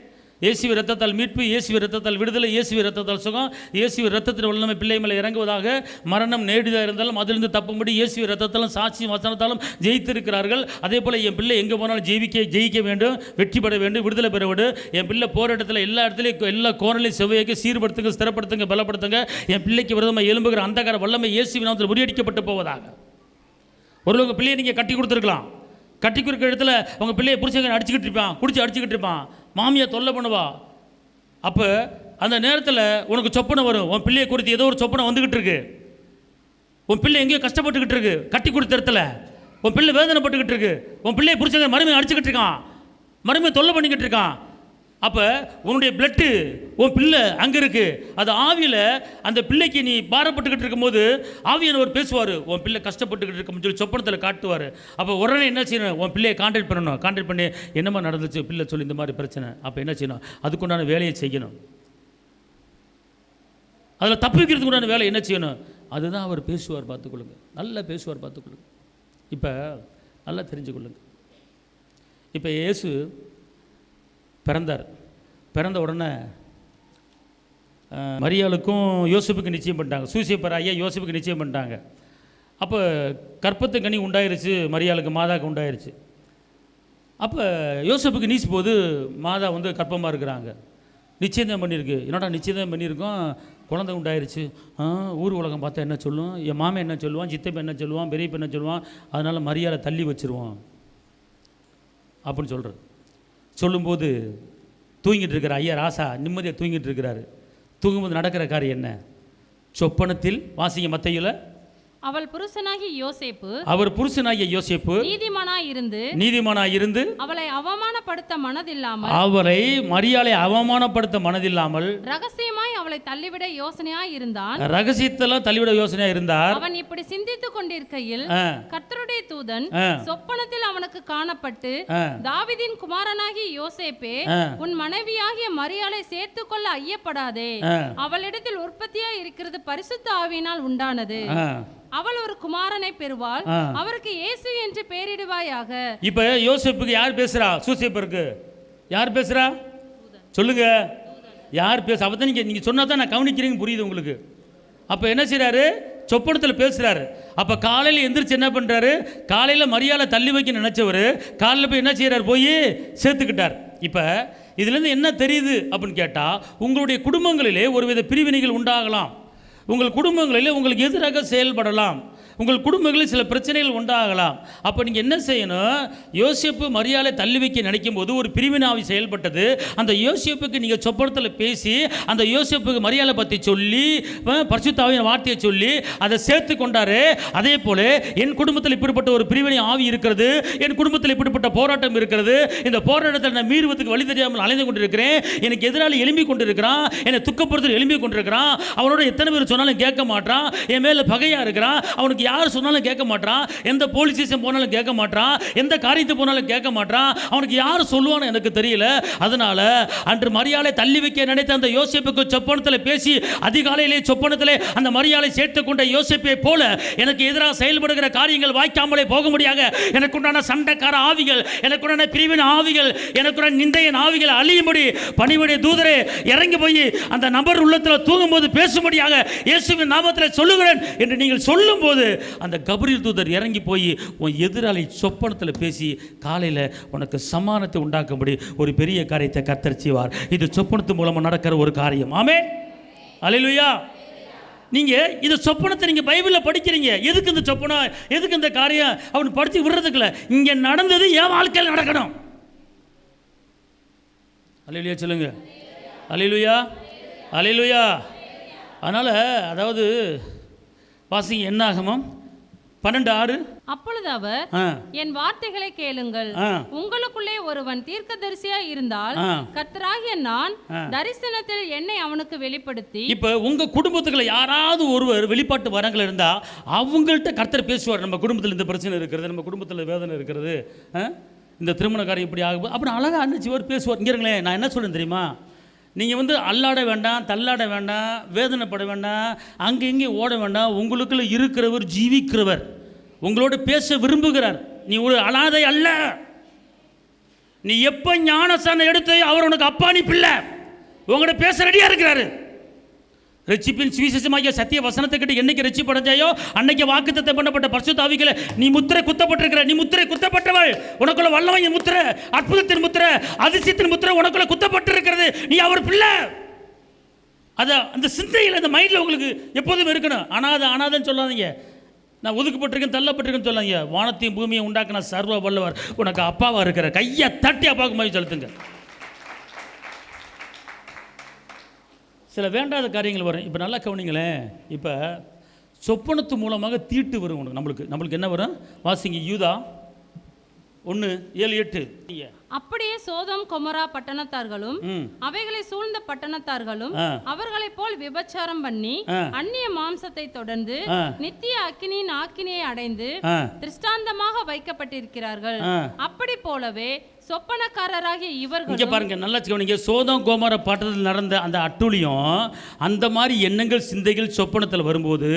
A: இயேசுவின் இரத்தத்தால் மீட்பு, இயேசுவின் இரத்தத்தால் விடுதலை, இயேசுவின் இரத்தத்தால் சுகம், இயேசுவின் இரத்தத்தின் வல்லமை பிள்ளை மேலே இறங்குவதாக. மரணம் நேடிதாக இருந்தாலும் அதிலிருந்து தப்பும்படி இயேசுவின் இரத்தத்தாலும் சாட்சி வசனத்தாலும் ஜெயித்திருக்கிறார்கள். அதே போல் என் பிள்ளை எங்கே போனாலும் ஜெயிக்க வேண்டும், வெற்றி பெற வேண்டும், விடுதலை பெற வேண்டும். என் பிள்ளை போகிற இடத்துல எல்லா இடத்துலையும் எல்லா கோணலையும் செவ்வையாக்கி சீர்படுத்துங்க, ஸ்திரப்படுத்துங்க, பலப்படுத்துங்க. என் பிள்ளைக்கு விரோதமாக எழும்புகிற அந்தகார வல்லமை இயேசுவின் நாமத்தில் முறியடிக்கப்பட்டு போவதாக. ஒரு பிள்ளையை நீங்கள் கட்டி கொடுத்துருக்கலாம். கட்டி கொடுக்குற இடத்துல உங்கள் பிள்ளையை புடிச்சவங்க அடிச்சுக்கிட்டு இருப்பான், மாமியை தொல்லை பண்ணுவா. அப்போ அந்த நேரத்தில் உனக்கு சொப்பனை வரும். உன் பிள்ளையை குறித்து ஏதோ ஒரு சொப்பனை வந்துக்கிட்டு இருக்கு. உன் பிள்ளை எங்கேயோ கஷ்டப்பட்டுக்கிட்டு இருக்கு, கட்டி கொடுத்த இடத்துல உன் பிள்ளை வேதனைப்பட்டுக்கிட்டு இருக்கு. உன் பிள்ளையை புடிச்சவங்க மறுமையை அடிச்சுக்கிட்டு இருக்கான், மறுமையை தொல்லை பண்ணிக்கிட்டு இருக்கான். அப்போ உன்னுடைய பிளட்டு உன் பிள்ளை அங்கே இருக்குது. அது ஆவியில் அந்த பிள்ளைக்கு நீ பாரப்பட்டுக்கிட்டு இருக்கும்போது ஆவியானவர் பேசுவார், உன் பிள்ளை கஷ்டப்பட்டுக்கிட்டு இருக்குன்னு சொல்லி சொப்பனத்தில் காட்டுவார். அப்போ உடனே என்ன செய்யணும், உன் பிள்ளையை கான்டாக்ட் பண்ணி என்னம்மா நடந்துச்சு, பிள்ளை சொல்லி இந்த மாதிரி பிரச்சனை. அப்போ என்ன செய்யணும், அதுக்குண்டான வேலையை செய்யணும். அதில் தப்பிக்கிறதுக்கு உண்டான வேலை என்ன செய்யணும், அதுதான் அவர் பேசுவார். பார்த்துக்கொள்ளுங்க, நல்லா பேசுவார், பார்த்துக்கொள்ளுங்க. இப்போ நல்லா தெரிஞ்சுக்கொள்ளுங்க. இப்போ இயேசு பிறந்த உடனே மரியாளுக்கும் யோசேப்புக்கு நிச்சயம் பண்ணிட்டாங்க. சூசேப்பர் ஐயா யோசேப்புக்கு நிச்சயம் பண்ணிட்டாங்க. அப்போ கற்பத்து கனி உண்டாயிருச்சு, மரியாளுக்கு மாதாவுக்கு உண்டாயிருச்சு. அப்போ யோசேப்புக்கு நீச்சு போது மாதா கர்ப்பமாக இருக்கிறாங்க. நிச்சயம் பண்ணியிருக்கு. என்னடா நிச்சயம் பண்ணியிருக்கோம், குழந்தை உண்டாயிருச்சு. ஊர் உலகம் பார்த்தா என்ன சொல்லுவோம், என் மாமன் என்ன சொல்லுவான், சித்தப்ப என்ன சொல்லுவான், பெரியப்ப என்ன சொல்லுவான், அதனால் மரியாதை தள்ளி வச்சுருவோம் அப்படின்னு சொல்கிறது. சொல்லும்போது தூங்கிட்டு இருக்கிற ஐயா ராசா நிம்மதியாக தூங்கிட்டு இருக்கிறாரு. தூங்கும்போது நடக்கிற காரியம் என்ன, சொப்பனத்தில் வாசிங்க மத்தேயுல,
B: அவர் புருஷனாகிய யோசேப்பு நீதிமானாய் இருந்து அவளை மரியாளை அவமானப்படுத்த மனதில்லாமல் ரகசியமாய் அவளை தள்ளிவிட யோசனையாய் இருந்தார். அவன் இப்படி சிந்தித்துக் கொண்டிருக்கையில் கர்த்தருடைய தூதன் சொப்பனத்தில் அவனுக்கு காணப்பட்டு, தாவீதின் குமாரனாகிய யோசேப்பே, உன் மனைவியாகிய மரியாளை சேர்த்துக்கொள்ள ஐயப்படாதே, அவளிடத்தில் உற்பத்தியாய் இருக்கிறது பரிசுத்த ஆவியினால் உண்டானது, அவள் ஒரு குமாரனை பெறுவாள், அவருக்கு இயேசு என்று பெயரிடுவாயாக. இப்ப யோசேப்புக்கு யார் பேசுறா, சூசேப்பருக்கு யார் பேசுறா சொல்லுங்க, யார் பேச, அப்பதான் நீங்க சொன்னா தான் நான் கவனிக்கிறீங்க, புரியுது உங்களுக்கு. அப்ப என்ன செய்யறாரு, சொப்பனத்தில் பேசுறாரு. அப்ப காலையில் எந்திரிச்சு என்ன பண்றாரு, காலையில் மரியாதை தள்ளி வைக்க நினைச்சவர் காலையில் போய் என்ன செய்யறாரு, போய் சேர்த்துக்கிட்டார். இப்ப இதுல இருந்து என்ன தெரியுது அப்படின்னு கேட்டா, உங்களுடைய குடும்பங்களிலே ஒருவித பிரிவினைகள் உண்டாகலாம், உங்கள் குடும்பங்களில் உங்களுக்கு எதிராக செயல்படலாம்,
A: உங்கள் குடும்பங்களில் சில பிரச்சனைகள் உண்டாகலாம். அப்போ நீங்கள் என்ன செய்யணும்? யோசேப்பு மரியாதை தள்ளி வைக்க நினைக்கும் போது ஒரு பிரிவினாவி செயல்பட்டது. அந்த யோசேப்புக்கு நீங்கள் சொப்பனத்தில் பேசி அந்த யோசேப்புக்கு மரியாதை பற்றி சொல்லி பரிசுத்த ஆவியின் வார்த்தையை சொல்லி அதை சேர்த்து கொண்டாரு. அதே போல என் குடும்பத்தில் இப்படிப்பட்ட ஒரு பிரிவினை ஆவி இருக்கிறது, என் குடும்பத்தில் இப்படிப்பட்ட போராட்டம் இருக்கிறது, இந்த போராட்டத்தை நான் மீறுவதற்கு வழி தெரியாமல் அலைந்து கொண்டிருக்கிறேன், எனக்கு எதிராளி எழும்பி கொண்டிருக்கிறான், என்னை துக்கப்படுத்த எழும்பி கொண்டிருக்கிறான், அவனோட எத்தனை பேர் சொன்னாலும் கேட்க மாட்டான், என் மேல பகையா இருக்கிறான், அவனுக்கு யார் சொன்னாலும் கேட்க மாட்டான், எந்த போலீஸ் ஸ்டேஷன் போனாலும் கேட்க மாட்டான், எந்த காரியத்தை போனாலும் கேட்க மாட்டான், அவனுக்கு யார் சொல்லுவான்னு எனக்கு தெரியல. அதனால அன்று மரியாதை தள்ளி வைக்க நினைத்த அந்த யோசேப்புக்கு சொப்பனத்தில் பேசி அதிகாலையிலே சொப்பனத்திலே அந்த மரியாதை சேர்த்து கொண்ட யோசேப்பை போல எனக்கு எதிராக செயல்படுகிற காரியங்கள் வாய்க்காமலே போக முடியாத எனக்குண்டான சண்டைக்கார ஆவிகள், எனக்குண்டான பிரிவின் ஆவிகள், எனக்குண்டான நிந்தையின் ஆவிகள் அழியும்படி பணிவுடைய தூதரே இறங்கி போய் அந்த நபர் உள்ளத்தில் தூங்கும்போது பேசும்படியாக இயேசுவின் நாமத்தில் சொல்லுகிறேன் என்று நீங்கள் சொல்லும்போது அந்த கபிரியேல் தூதர் இறங்கி போய் உன் எதிராளி சொப்பனத்தில் பேசி காலையில் உனக்கு சமானத்தை உண்டாக்கும்படி ஒரு பெரிய காரியத்தை கர்த்தர் செய்வார். இது சொப்பனத்து மூலமாக நடக்கிற ஒரு காரியம். ஆமென், அல்லேலூயா. நீங்கள் இந்த சொப்பனத்தை நீங்கள் பைபிளில் படிக்கிறீங்க. எதுக்கு இந்த சொப்பனம், எதுக்கு இந்த காரியம் அவனு படித்து விடுறதுக்குல, இங்கே நடந்தது என் வாழ்க்கையில் நடக்கணும். அல்லேலூயா சொல்லுங்க, அல்லேலூயா, அல்லேலூயா. அதனால் அதாவது வாசிங்க என்னாகமம் 12:6.
B: அப்பொழுது அவர் என் வார்த்தைகளை கேளுங்கள், உங்களுக்குள்ளே ஒருவன் தீர்க்கதரிசியாய் இருந்தால் கர்த்தராகிய நான் தரிசனத்தில் என்னை அவனுக்கு வெளிப்படுத்தி. இப்ப உங்க குடும்பத்துக்குள்ள யாராவது ஒருவர் வெளிப்பாட்டு வரங்கள் இருந்தா அவங்கள்ட்ட கர்த்தர் பேசுவார். நம்ம குடும்பத்தில் இந்த பிரச்சனை இருக்கிறது, நம்ம குடும்பத்தில் வேதனை இருக்கிறது, இந்த திருமண காரியம் இப்படி ஆகும் அப்புறம் அழகாக அன்னிச்சுவர் பேசுவார். இங்கே இருங்களேன், நான் என்ன சொல்றேன் தெரியுமா? நீங்கள் அல்லாட வேண்டாம், தள்ளாட வேண்டாம், வேதனைப்பட வேண்டாம், அங்கே இங்கே ஓட வேண்டாம். உங்களுக்குள்ள இருக்கிறவர் ஜீவிக்கிறவர், உங்களோட பேச விரும்புகிறார். நீ ஒரு அனாதை அல்ல. நீ எப்போ ஞானஸ்தானம் எடுத்து அவர் உனக்கு அப்பா, நீ பிள்ளை, உங்களோட பேச ரெடியாக இருக்கிறாரு. ரட்சிப்பின் சுவிசேஷமாகிய சத்திய வசனத்தை கிட்ட என்னைக்கு ரட்சிப்படைஞ்சாயோ அன்னைக்கு வாக்குத்தத்தம் பண்ணப்பட்ட பரிசுத்த ஆவிகளே நீ முத்திரை குத்தப்பட்டிருக்கிற, நீ முத்திரை குத்தப்பட்டவள், உனக்குள்ள வல்லமை முத்திரை, அற்புதத்தின் முத்திரை, அதிசயத்தின் முத்திரை உனக்குள்ள குத்தப்பட்டிருக்கிறது. நீ அவர் பிள்ளை. அதை அந்த சிந்தையில் அந்த மைண்டில் உங்களுக்கு எப்போதும் இருக்கணும். அனாதன்னு சொல்லாதீங்க, நான் ஒதுக்கப்பட்டிருக்கேன் தள்ளப்பட்டிருக்கேன்னு சொல்லாதீங்க. வானத்தையும் பூமியை உண்டாக்கின சர்வ வல்லவர் உனக்கு அப்பாவாக இருக்கிற, கையை தட்டி அப்பாவுக்கு மாதிரி செலுத்துங்க. சில வேண்டாத காரியங்கள் வரும். இப்போ நல்லா கவனிங்களேன். இப்போ சொப்பனத்து மூலமாக தீட்டு வரும் உனக்கு. நம்மளுக்கு என்ன வரும்? வாசிங்க யூதா 1:7-8. அப்படியே சோதோம் கொமோரா பட்டணத்தார்களும் அவைகளை சூழ்ந்த பட்டணத்தார்களும் அவர்களைப் போல் விபச்சாரம் பண்ணி அந்நிய மாம்சத்தை தொடர்ந்து நித்திய அக்கினியின் ஆக்கினியை அடைந்து திருஷ்டாந்தமாக வைக்கப்பட்டிருக்கிறார்கள். அப்படி போலவே சொப்பனக்காரராகிய இவர்கள். இங்கே பாருங்க, நல்லா கவனிங்க. சோதோம் கோமோரா பட்டணத்தில் நடந்த அந்த அட்டூழியம், அந்த மாதிரி எண்ணங்கள் சிந்தைகள் சொப்பனத்தில் வரும்போது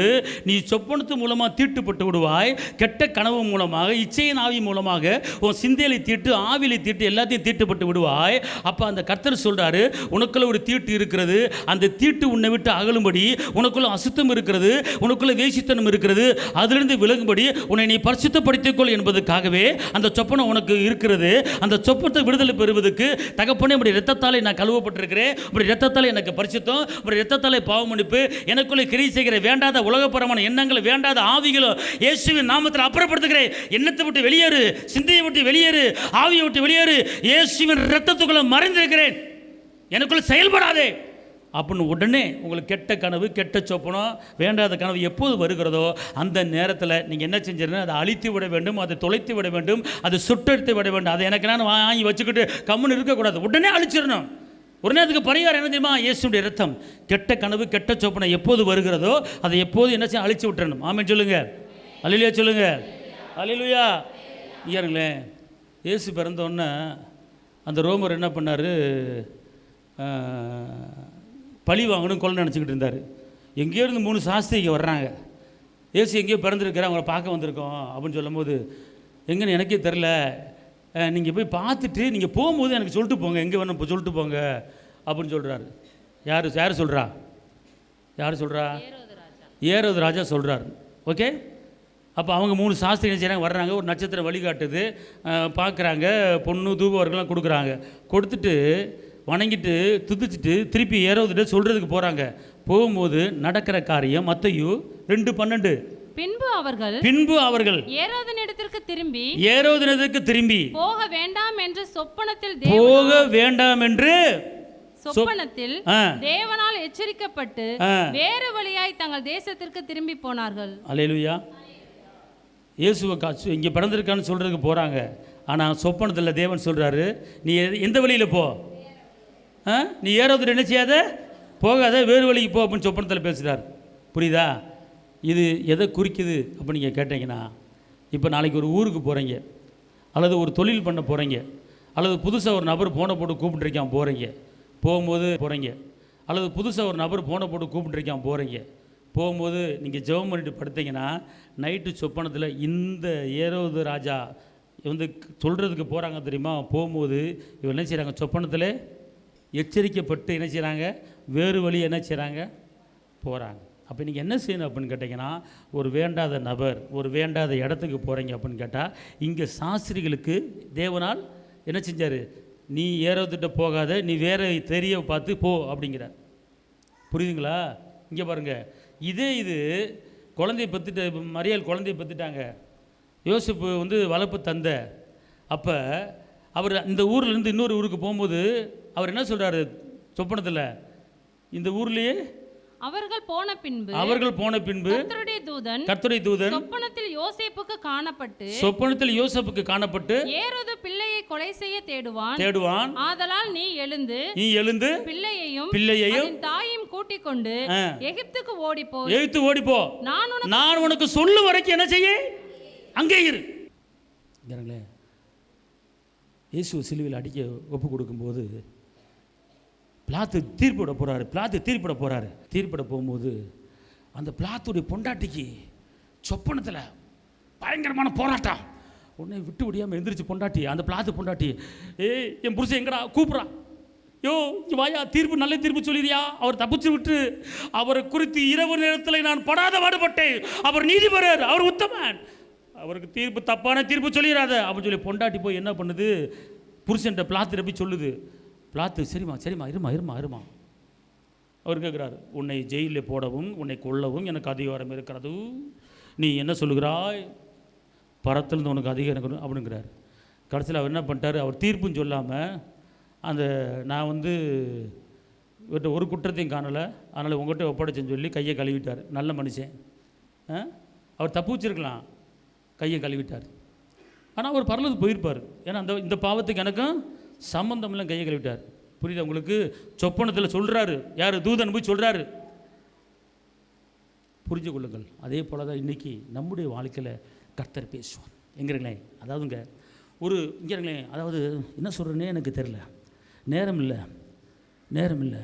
B: நீ சொப்பனத்து மூலமாக தீட்டுப்பட்டு விடுவாய். கெட்ட கனவு மூலமாக, இச்சையின் ஆவி மூலமாக உன் சிந்தையிலை தீட்டு, ஆவிலை தீட்டு, எல்லாத்தையும் தீட்டுப்பட்டு விடுவாய். அப்போ அந்த கர்த்தர் சொல்றாரு, உனக்குள்ள ஒரு தீட்டு இருக்கிறது, அந்த தீட்டு உன்னை விட்டு அகலும்படி, உனக்குள்ள அசுத்தம் இருக்கிறது, உனக்குள்ள வேசித்தனம் இருக்கிறது, அதிலிருந்து விலகும்படி உன்னை நீ பரிசுத்தப்படுத்திக் கொள் என்பதற்காகவே அந்த சொப்பனம் உனக்கு இருக்கிறது. அந்த சொப்பனத்தை விடுதலை பெறுவதற்கு தகப்பனே உடைய இரத்தத்தாலே நான் கழுவப்பட்டிருக்கிறேன், உடைய இரத்தத்தாலே எனக்கு பரிசுத்தம், உடைய இரத்தத்தாலே பாவ மன்னிப்பு, எனக்குள்ளே கிரியை செய்கிற வேண்டாத உலகப்பரமான எண்ணங்கள், வேண்டாத ஆவிகளோ இயேசுவின் நாமத்தில் அப்புறப்படுத்துகிறேன். எண்ணத்தை விட்டு வெளியேறு, சிந்தையை விட்டு வெளியேறு, ஆவியை விட்டு வெளியேறு, இயேசுவின் இரத்தத்துக்குள்ள மறைந்திருக்கிறேன், எனக்குள்ள செயல்படாதே அப்படின்னு உடனே உங்களுக்கு கெட்ட கனவு, கெட்ட சொப்பனம், வேண்டாத கனவு எப்போது வருகிறதோ அந்த நேரத்தில் நீங்கள் என்ன செஞ்சிருந்தா அதை அழித்து விட வேண்டும், அதை தொலைத்து விட வேண்டும், அதை சுட்டெடுத்து விட வேண்டும். அதை எனக்கு நான் வாங்கி வச்சுக்கிட்டு கம்முன்னு இருக்கக்கூடாது, உடனே அழிச்சிடணும். உடனே அதுக்கு பரிகாரம் என்ன தெரியுமா? இயேசுடைய இரத்தம். கெட்ட கனவு, கெட்ட சொப்பனம் எப்போது வருகிறதோ அதை எப்போது என்ன செய்ய அழிச்சு விட்டுறணும். ஆமென் சொல்லுங்க, அல்லேலூயா சொல்லுங்க, அல்லேலூயா. இருங்களேன், இயேசு பிறந்தோன்னே அந்த ரோமர் என்ன பண்ணார்? பழி வாங்கணும் கொலை நினச்சிக்கிட்டு இருந்தார். எங்கேயோ இருந்து 3 சாஸ்திரிங்க வர்றாங்க, ஏசு எங்கேயோ பிறந்திருக்கிற, அவங்கள பார்க்க வந்திருக்கோம் அப்படின்னு சொல்லும்போது, எங்கன்னு எனக்கே தெரில, நீங்கள் போய் பார்த்துட்டு நீங்கள் போகும்போது எனக்கு சொல்லிட்டு போங்க, எங்கே வேணும் இப்போ சொல்லிட்டு போங்க அப்படின்னு சொல்கிறாரு. யார் சொல்கிறா? ஏரோது ராஜா சொல்கிறார். ஓகே, அப்போ அவங்க 3 சாஸ்திரிகள் செய்கிறாங்க, வர்றாங்க, ஒரு நட்சத்திரம் வழிகாட்டுது, பார்க்குறாங்க, பொண்ணு தூபவர்கள்லாம் கொடுக்குறாங்க, கொடுத்துட்டு வணங்கிட்டு துதிச்சுட்டு திருப்பி ஏரோதுட்டு சொல்கிறதுக்கு போகிறாங்க. போகும்போது நடக்கிற காரியம் மத்தேயு 2:12. பின்பு அவர்கள்
C: ஏரோதினிடத்திற்கு
B: திரும்பி
C: போக வேண்டாம் என்று சொப்பனத்தில் தேவனால் எச்சரிக்கப்பட்டு வேறு வழியாய் தங்கள் தேசத்திற்கு திரும்பி போனார்கள்.
A: அல்லேலூயா. இயேசுவை இங்கே பிறந்திருக்கான்னு சொல்கிறதுக்கு போகிறாங்க. ஆனால் சொப்பனத்தில் தேவன் சொல்கிறாரு, நீ எந்த வழியில் போ, நீ ஏரோது என்ன செய்யாத, போகாத, வேறு வழிக்கு போ அப்படின்னு சொப்பனத்தில் பேசுகிறார். புரியுதா? இது எதை குறிக்குது அப்படின்னு நீங்கள் கேட்டீங்கன்னா, இப்போ நாளைக்கு ஒரு ஊருக்கு போகிறீங்க, அல்லது ஒரு தொழில் பண்ண போகிறீங்க, அல்லது புதுசாக ஒரு நபர் ஃபோனை போட்டு கூப்பிட்டுருக்கான் போகிறீங்க, போகும்போது போகிறீங்க, அல்லது புதுசாக ஒரு நபர் ஃபோனை போட்டு கூப்பிட்டுருக்கான் போகிறீங்க, போகும்போது நீங்கள் ஜெபம் பண்ணிட்டு படுத்தீங்கன்னா நைட்டு சொப்பனத்தில் இந்த ஏரோது ராஜா வந்து சொல்கிறதுக்கு போகிறாங்க தெரியுமா, போகும்போது இவன் என்ன செய்கிறாங்க, சொப்பனத்தில் எச்சரிக்கப்பட்டு என்ன செய்கிறாங்க, வேறு வழி என்ன செய்கிறாங்க, போகிறாங்க. அப்போ நீங்கள் என்ன செய்யணும் அப்படின்னு கேட்டிங்கன்னா, ஒரு வேண்டாத நபர், ஒரு வேண்டாத இடத்துக்கு போகிறீங்க அப்படின்னு கேட்டால், இங்கே சாஸ்திரிகளுக்கு தேவனால் என்ன செஞ்சார், நீ ஏரோதுகிட்ட போகாத, நீ வேறு தெரிய பார்த்து போ அப்படிங்கிறார். புரியுதுங்களா? இங்கே பாருங்கள், இது குழந்தைய பற்றிட்டு, மரியாள் குழந்தைய பற்றிட்டாங்க. யோசிப்பு வந்து வளர்ப்பு தந்தை. அப்போ அவர் இந்த ஊர்லேருந்து இன்னொரு ஊருக்கு போகும்போது அவர் என்ன சொல்கிறாரு சொப்பனத்தில், இந்த ஊர்லேயே
C: அவர்கள் போன பின்பு
B: கர்த்தருடைய தூதன்
C: சொப்பனத்தில் யோசேப்புக்கு காணப்பட்டு
B: ஏரோது
C: பிள்ளையை கொலை செய்ய தேடுவான். ஆதலால் நீ எழுந்து பிள்ளையையும் தாயையும் கூட்டிக் கொண்டு எகிப்துக்கு ஓடிப்போ,
B: நான் உனக்கு சொல்லும் வரைக்கும் என்ன செய்ய, அங்கே இரு.
A: இயேசு சிலுவையில் அடிக்க ஒப்பு கொடுக்கும்போது பிளாத்து தீர்ப்பிட போகிறாரு. தீர்ப்பிட போகும்போது அந்த பிளாத்துடைய பொண்டாட்டிக்கு சொப்பனத்தில் பயங்கரமான போராட்டம். உடனே விட்டு விடியாமல் எந்திரிச்சு பொண்டாட்டி, அந்த பிளாத்து பொண்டாட்டி, என் புருஷன் எங்கடா கூப்பிட்றான், இங்கே வாயா, தீர்ப்பு நல்ல தீர்ப்பு சொல்லிடுறியா, அவர் தப்பிச்சு விட்டு, அவரை குறித்து இரவு நேரத்தில் நான் படாத பாடுபட்டேன், அவர் நீதிபரர், அவர் உத்தமன், அவருக்கு தப்பான தீர்ப்பு சொல்லிடாத அப்படின்னு சொல்லி பொண்டாட்டி போய் என்ன பண்ணுது, புருஷன்ட்ட பிளாத்து போய் சொல்லுது. பிளாத்து சரிம்மா இருமா. அவர் கேட்குறாரு, உன்னை ஜெயிலில் போடவும் உன்னை கொல்லவும் எனக்கு அதிகாரம் இருக்கிறது, நீ என்ன சொல்லுகிறாய், பரத்திலிருந்து உனக்கு அதிகாரம் அப்படிங்கிறார். கடைசியில் அவர் என்ன பண்ணிட்டார், அவர் தீர்ப்புன்னு சொல்லாமல், அந்த நான் வந்து ஒரு குற்றத்தையும் காணலை, அதனால் உங்கள்கிட்ட ஒப்படைச்சேன்னு சொல்லி கையை கழுவிட்டார். நல்ல மனுஷன். அவர் தப்பு வச்சிருக்கலாம், கையை கழுவிட்டார். ஆனால் அவர் பரலோகத்துக்கு போயிருப்பார். ஏன்னா இந்த பாவத்துக்கு எனக்கும் சம்பந்தம்லாம் கையை கழுவிட்டார். புரியுது உங்களுக்கு? சொப்பனத்தில் சொல்கிறாரு, யார், தூதன் போய் சொல்கிறாரு. புரிஞ்சு கொள்ளுங்கள். அதே போல தான் இன்றைக்கி நம்முடைய வாழ்க்கையில் கர்த்தர் பேசுவார். எங்கிறீங்களே, அதாவதுங்க இங்கிறீங்களே, அதாவது என்ன சொல்கிறேன்னே எனக்கு தெரியல, நேரம் இல்லை.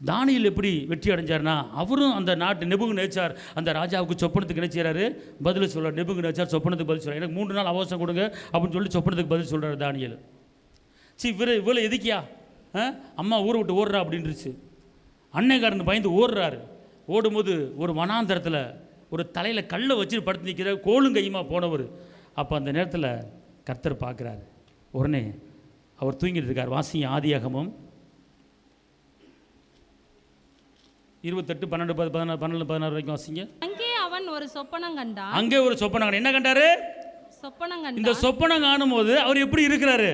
A: தானியேல் எப்படி வெற்றி அடைஞ்சார்னா, அவரும் அந்த நாட்டு நெபுகத்நேச்சார் அந்த ராஜாவுக்கு சொப்பனத்துக்கு என்ன செய்கிறாரு, பதில் சொல்கிறார். நெபுகத்நேச்சார் சொப்பனத்துக்கு பதில் சொல்கிறார், எனக்கு 3 நாள் அவகாசம் கொடுங்க அப்படின்னு சொல்லி சொப்பனத்துக்கு பதில் சொல்கிறார் தானியேல். இவ்வளோ எதுக்கியா, அம்மா ஊரை விட்டு ஓடுறா அப்படின்ருச்சு. அன்னைக்காரன் பயந்து ஓடுறாரு. ஓடும்போது ஒரு வனாந்தரத்தில் ஒரு தலையில் கல்லை வச்சு படுத்து நிற்கிற கோலும் கையுமா போனவர். அப்போ அந்த நேரத்தில் கர்த்தர் பார்க்குறாரு. உடனே அவர் தூங்கிட்டு இருக்கார். வாசிங்க ஆதியாகமம் 28, 12, 16 வரைக்கும் வாசிங்க.
C: அங்கே அவன் ஒரு சொப்பனம் கண்டான்.
A: என்ன கண்டாரு? இந்த சொப்பனம் காணும் போது அவர் எப்படி இருக்கிறாரு?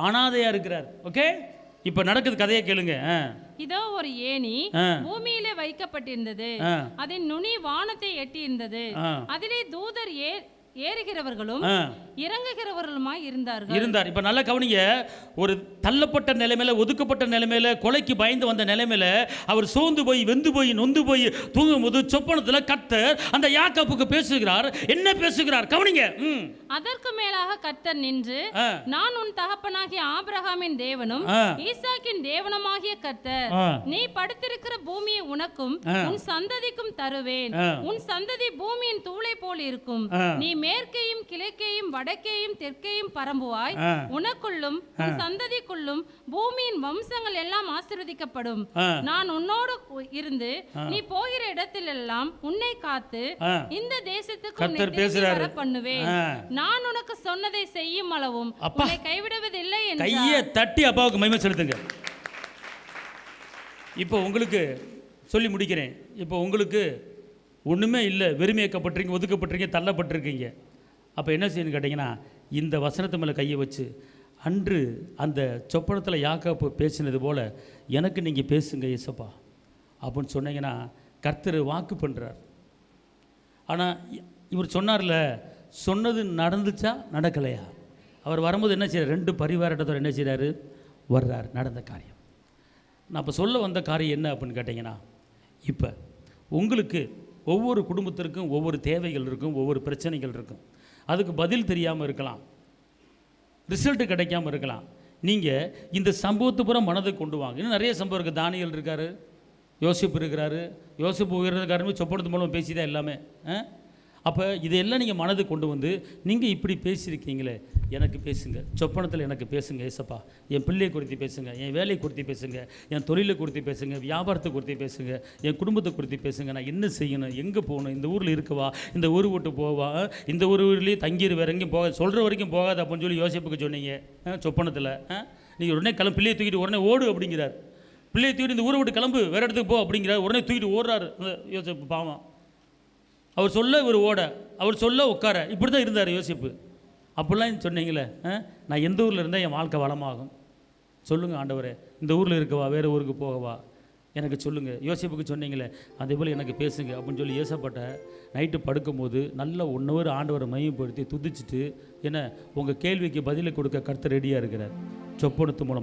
A: அனாதையா இருக்கிறார். ஓகே, இப்ப நடக்குது, கதையை கேளுங்க.
C: இதோ ஒரு ஏணி பூமியிலே வைக்கப்பட்டிருந்தது, அதன் நுனி வானத்தை எட்டி இருந்தது, அதிலே தூதர் ஏறுகிறவர்களும் இறங்குகிறவர்களுமாய் இருந்தார்.
A: இப்ப நல்ல கவனிங்க. ஒரு தள்ளப்பட்ட நிலைமையில, ஒதுக்கப்பட்ட நிலைமையில, கொலைக்கு பயந்து வந்த நிலைமையில அவர் சோர்ந்து போய், வெந்து போய், நொந்து போய் தூங்கும்போது சொப்பனத்துல கர்த்தர் அந்த யாக்கோபுக்கு பேசுகிறார். என்ன பேசுகிறார் கவனிங்க.
C: அதற்கு மேலாக கர்த்தர் நின்று, நான் உன் தகப்பனாகிய ஆபிரகாமின் தேவனும் ஈசாக்கின் தேவனுமாகிய கர்த்தர், நீ படுத்திருக்கிற பூமியை உனக்கும் உன் சந்ததிக்கும் தருவேன், உன் சந்ததி பூமியின் தூளை போல் இருக்கும், நீ மேற்கையும் கிழக்கையும் வடக்கையும் தெற்கையும் பரம்புவாய், உனக்குள்ளும் உன் சந்ததிக்குள்ளும் பூமியின் வம்சங்கள் எல்லாம் ஆசீர்வதிக்கப்படும், நான் உன்னோடு இருந்து நீ போகிற இடத்திலெல்லாம் உன்னை காத்து இந்த தேசத்துக்கு வர பண்ணுவேன், நான் உனக்கு சொன்னதை செய்யும் அளவும் உன்னை கைவிடுவதில்லை என்று.
A: கையை தட்டி அப்பாவுக்கு மகிமை செலுத்துங்க. இப்போ உங்களுக்கு சொல்லி முடிக்கிறேன். இப்போ உங்களுக்கு ஒன்றுமே இல்லை, வெறுமையாக்கப்பட்டிருக்கீங்க, ஒதுக்கப்பட்டிருக்கீங்க, தள்ளப்பட்டிருக்கீங்க. அப்போ என்ன செய்யணும்னு கேட்டிங்கன்னா, இந்த வசனத்து மேலே கையை வச்சு, அன்று அந்த சொப்பனத்தில் யாக்கோபு பேசினது போல் எனக்கு நீங்கள் பேசுங்க ஏசப்பா அப்படின்னு சொன்னீங்கன்னா கர்த்தர் வாக்கு பண்ணுறார். ஆனால் இவர் சொன்னார்ல, சொன்னது நடந்துச்சா நடக்கலையா? அவர் வரும்போது என்ன செய்கிறார்? 2 பரிவாரத்தோடு என்ன செய்கிறாரு? வர்றார். நடந்த காரியம். நான் இப்போ சொல்ல வந்த காரியம் என்ன அப்படின்னு கேட்டிங்கன்னா, இப்போ உங்களுக்கு ஒவ்வொரு குடும்பத்திற்கும் ஒவ்வொரு தேவைகள் இருக்கும், ஒவ்வொரு பிரச்சனைகள் இருக்கும். அதுக்கு பதில் தெரியாமல் இருக்கலாம், ரிசல்ட்டு கிடைக்காமல் இருக்கலாம். நீங்கள் இந்த சம்பவத்தை பூரா மனதுக்கு கொண்டு வாங்க. இன்னும் நிறைய சம்பவம் இருக்குது. தானியேல் இருக்கார், யோசிப்பு இருக்கிறாரு. யோசிப்பு உயர்ந்ததுக்காரமே சொப்பனத்து மூலம் பேசி தான் எல்லாமே. அப்போ இதையெல்லாம் நீங்கள் மனதுக்கு கொண்டு வந்து, நீங்கள் இப்படி பேசியிருக்கீங்களே, எனக்கு பேசுங்க, சொப்பனத்தில் எனக்கு பேசுங்க ஏசப்பா. என் பிள்ளையை குறித்து பேசுங்க, என் வேலையை குறித்து பேசுங்க, என் தொழிலை குறித்து பேசுங்க, வியாபாரத்தை குறித்து பேசுங்க, என் குடும்பத்தை குறித்து பேசுங்க. நான் என்ன செய்யணும், எங்கே போகணும், இந்த ஊரில் இருக்கவா, இந்த ஊர் விட்டு போவா, இந்த ஊர்லேயே தங்கிடு, வேறு எங்கேயும் போகாது, சொல்கிற வரைக்கும் போகாது அப்படின்னு சொல்லி யோசிப்புக்கு சொன்னீங்க சொப்பனத்தில். நீங்கள் உடனே பிள்ளையை தூக்கிட்டு உடனே ஓடு அப்படிங்கிறார். பிள்ளையை தூக்கிட்டு இந்த ஊரை விட்டு கிளம்பு, வேறு இடத்துக்கு போ அப்படிங்கிறார். உடனே தூக்கிட்டு ஓடுறாரு யோசிப்பு. பாவம், அவர் சொல்ல இவர் ஓட, அவர் சொல்ல உட்கார, இப்படி தான் இருந்தார் யோசிப்பு. அப்படிலாம் சொன்னீங்களே, நான் எந்த ஊரில் இருந்தால் என் வாழ்க்கை வளமாகும் சொல்லுங்கள் ஆண்டவரே. இந்த ஊரில் இருக்கவா, வேறு ஊருக்கு போகவா, எனக்கு சொல்லுங்கள். யோசிப்புக்கு சொன்னீங்களே, அதே போல் எனக்கு பேசுங்க அப்படின்னு சொல்லி ஏசப்பட்ட நைட்டு படுக்கும்போது நல்ல 1 hour ஆண்டவரை மையப்படுத்தி துதிச்சுட்டு, என்ன உங்கள் கேள்விக்கு பதிலை கொடுக்க கர்த்தர் ரெடியாக இருக்கிறார் சொப்பனத்து மூலம்.